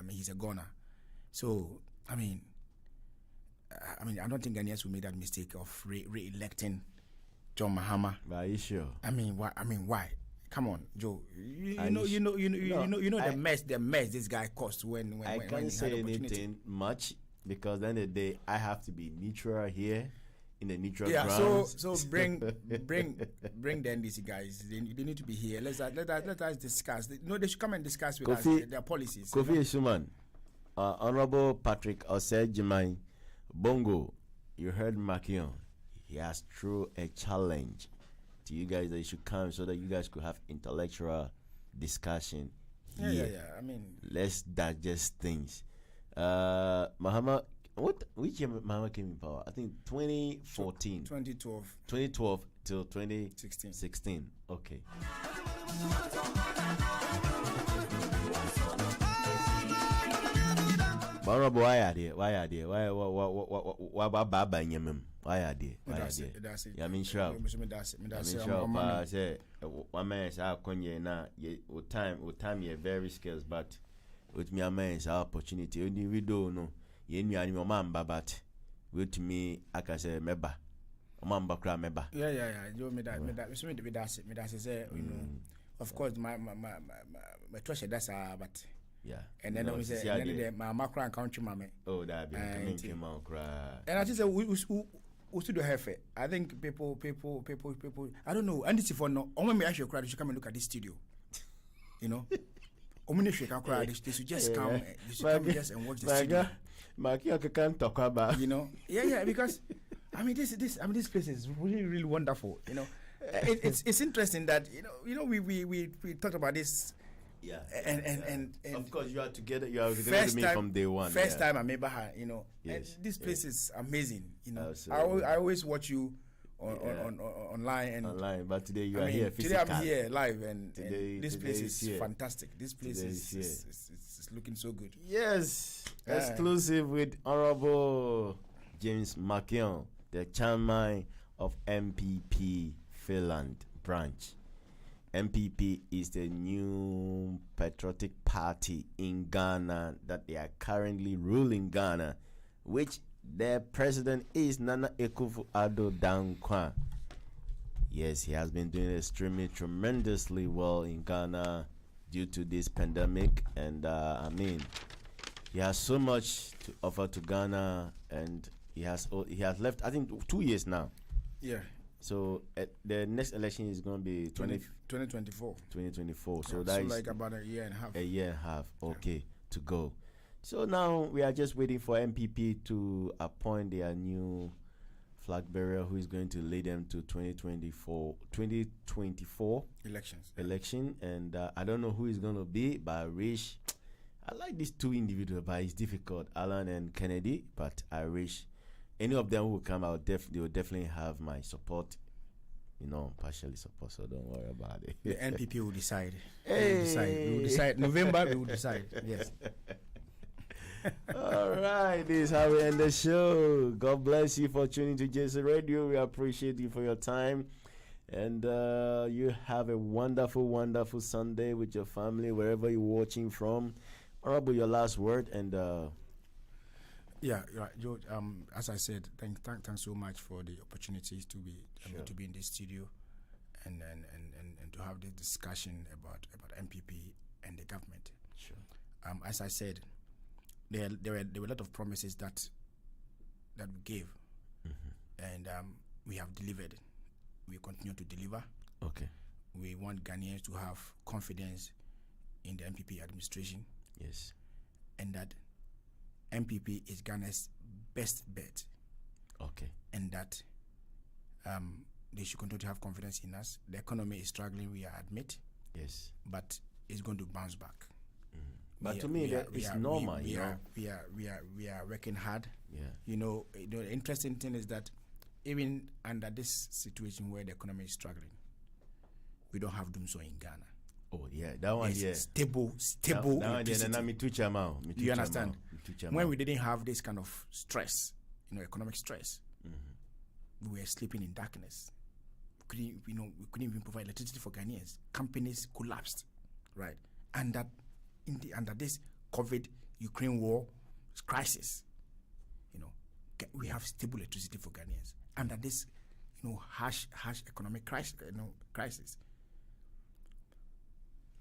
he's a goner. So I don't think Ghanaians will make that mistake of re-electing John Mahama. But are you sure? Why? Come on, Joe. The mess this guy caused when I can't when say he had anything much because then the day I have to be neutral here in the neutral yeah, grounds. so bring the NDC guys. They need to be here. Let us discuss. They should come and discuss with us their policies. Kofi Eshuman, Honorable Patrick Osei-Jemai, Bongo, you heard Mckeown. He has thrown a challenge to you guys that you should come so that you guys could have intellectual discussion here. Yeah. Let's digest things. Mahama, which year Mahama came in power? I think 2014. 2012. 2012 till 2016. Okay. Honorable, why are there? Why Baba Nyamim? Why are there? That's it. Yeah, I mean, sure. Say, one man say, "Konye na with time, you're very scarce, but with me, a man's opportunity. Only we don't know. You know, I'm mamba, but with me, I can say, meba, mamba, cry, meba." Yeah. You me that. Me that's say, of course, my treasure that's but. Yeah, and then we say, my macro and country mammy. Oh, that be came out cry. And I just say, we still do have it. I think people. I don't know. And this is for no. When we actually cry, they should come and look at this studio. Omni should come cry. They should just come. They should come just and watch the studio. Mckeown can't talk about. Yeah. Because this place is really, really wonderful. It's interesting that we talked about this. Yeah, and of course you are together. You are together with me from day one. First time I remember her. Yes, and this place is amazing. Absolutely. I always watch you on online. But today you are here physically. Today I'm here live, and this place is here. fantastic. This place is looking so good. Yes, exclusive with Honorable James Mckeown, the chairman of NPP Finland branch. NPP is the new patriotic party in Ghana that they are currently ruling Ghana, which their president is Nana Akufo-Addo Dankwa. Yes, he has been doing extremely tremendously well in Ghana due to this pandemic, and he has so much to offer to Ghana, and he has left I think 2 years now. Yeah. So the next election is going to be 2024. 2024. So yeah, that is like about a year and a half. A year and a half. Okay, to go. So now we are just waiting for NPP to appoint their new flag bearer who is going to lead them to 2024 election. And I don't know who is going to be, but I like these two individuals, but it's difficult, Alan and Kennedy. But I wish any of them who will come out, they will definitely have my support. Partially support, so don't worry about it. The NPP will decide. Hey. We will decide. November, we will decide. Yes. All right, this is how we end the show. God bless you for tuning to JC Radio. We appreciate you for your time. And you have a wonderful, wonderful Sunday with your family, wherever you're watching from. Honorable, your last word and... Yeah, George. As I said, thanks so much for the opportunities to be to be in this studio, and to have this discussion about NPP and the government. Sure. As I said, there were a lot of promises that we gave, and we have delivered. We continue to deliver. Okay. We want Ghanaians to have confidence in the NPP administration. Yes. And that NPP is Ghana's best bet. Okay. And that they should continue to have confidence in us. The economy is struggling, we admit. Yes. But it's going to bounce back. But to me, it's normal. We are working hard. Yeah. The interesting thing is that even under this situation where the economy is struggling, we don't have doom so in Ghana. Oh yeah, that one. It's Yeah, stable electricity. You understand? When we didn't have this kind of stress, economic stress, we were sleeping in darkness. We couldn't even provide electricity for Ghanaians. Companies collapsed, right? And that under this COVID Ukraine war crisis, we have stable electricity for Ghanaians. Under this, harsh economic crisis,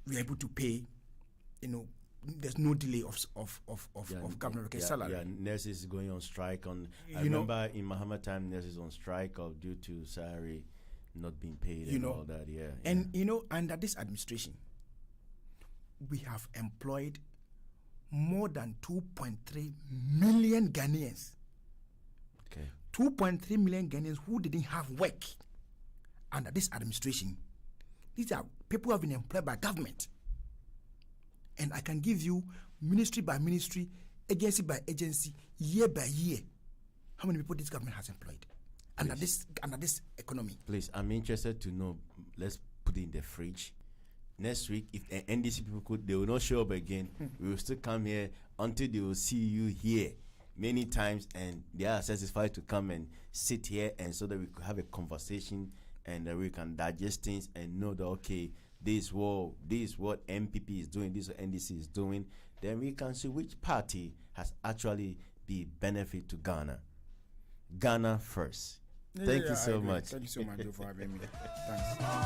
we are able to pay. There's no delay of government workers' salary. Yeah, nurses going on strike. I remember in Muhammad time, nurses on strike due to salary not being paid and all that. Yeah. And under this administration, we have employed more than 2.3 million Ghanaians. Okay. 2.3 million Ghanaians who didn't have work under this administration. These are people who have been employed by government. And I can give you ministry by ministry, agency by agency, year by year, how many people this government has employed under this economy. Please, I'm interested to know. Let's put it in the fridge. Next week, if the NDC people they will not show up again. We will still come here until they will see you here many times, and they are satisfied to come and sit here, and so that we could have a conversation and we can digest things and know that this is what NPP is doing, this is what NDC is doing. Then we can see which party has actually been benefit to Ghana. Ghana first. Thank you so much. Thank you so much for having me. Thanks.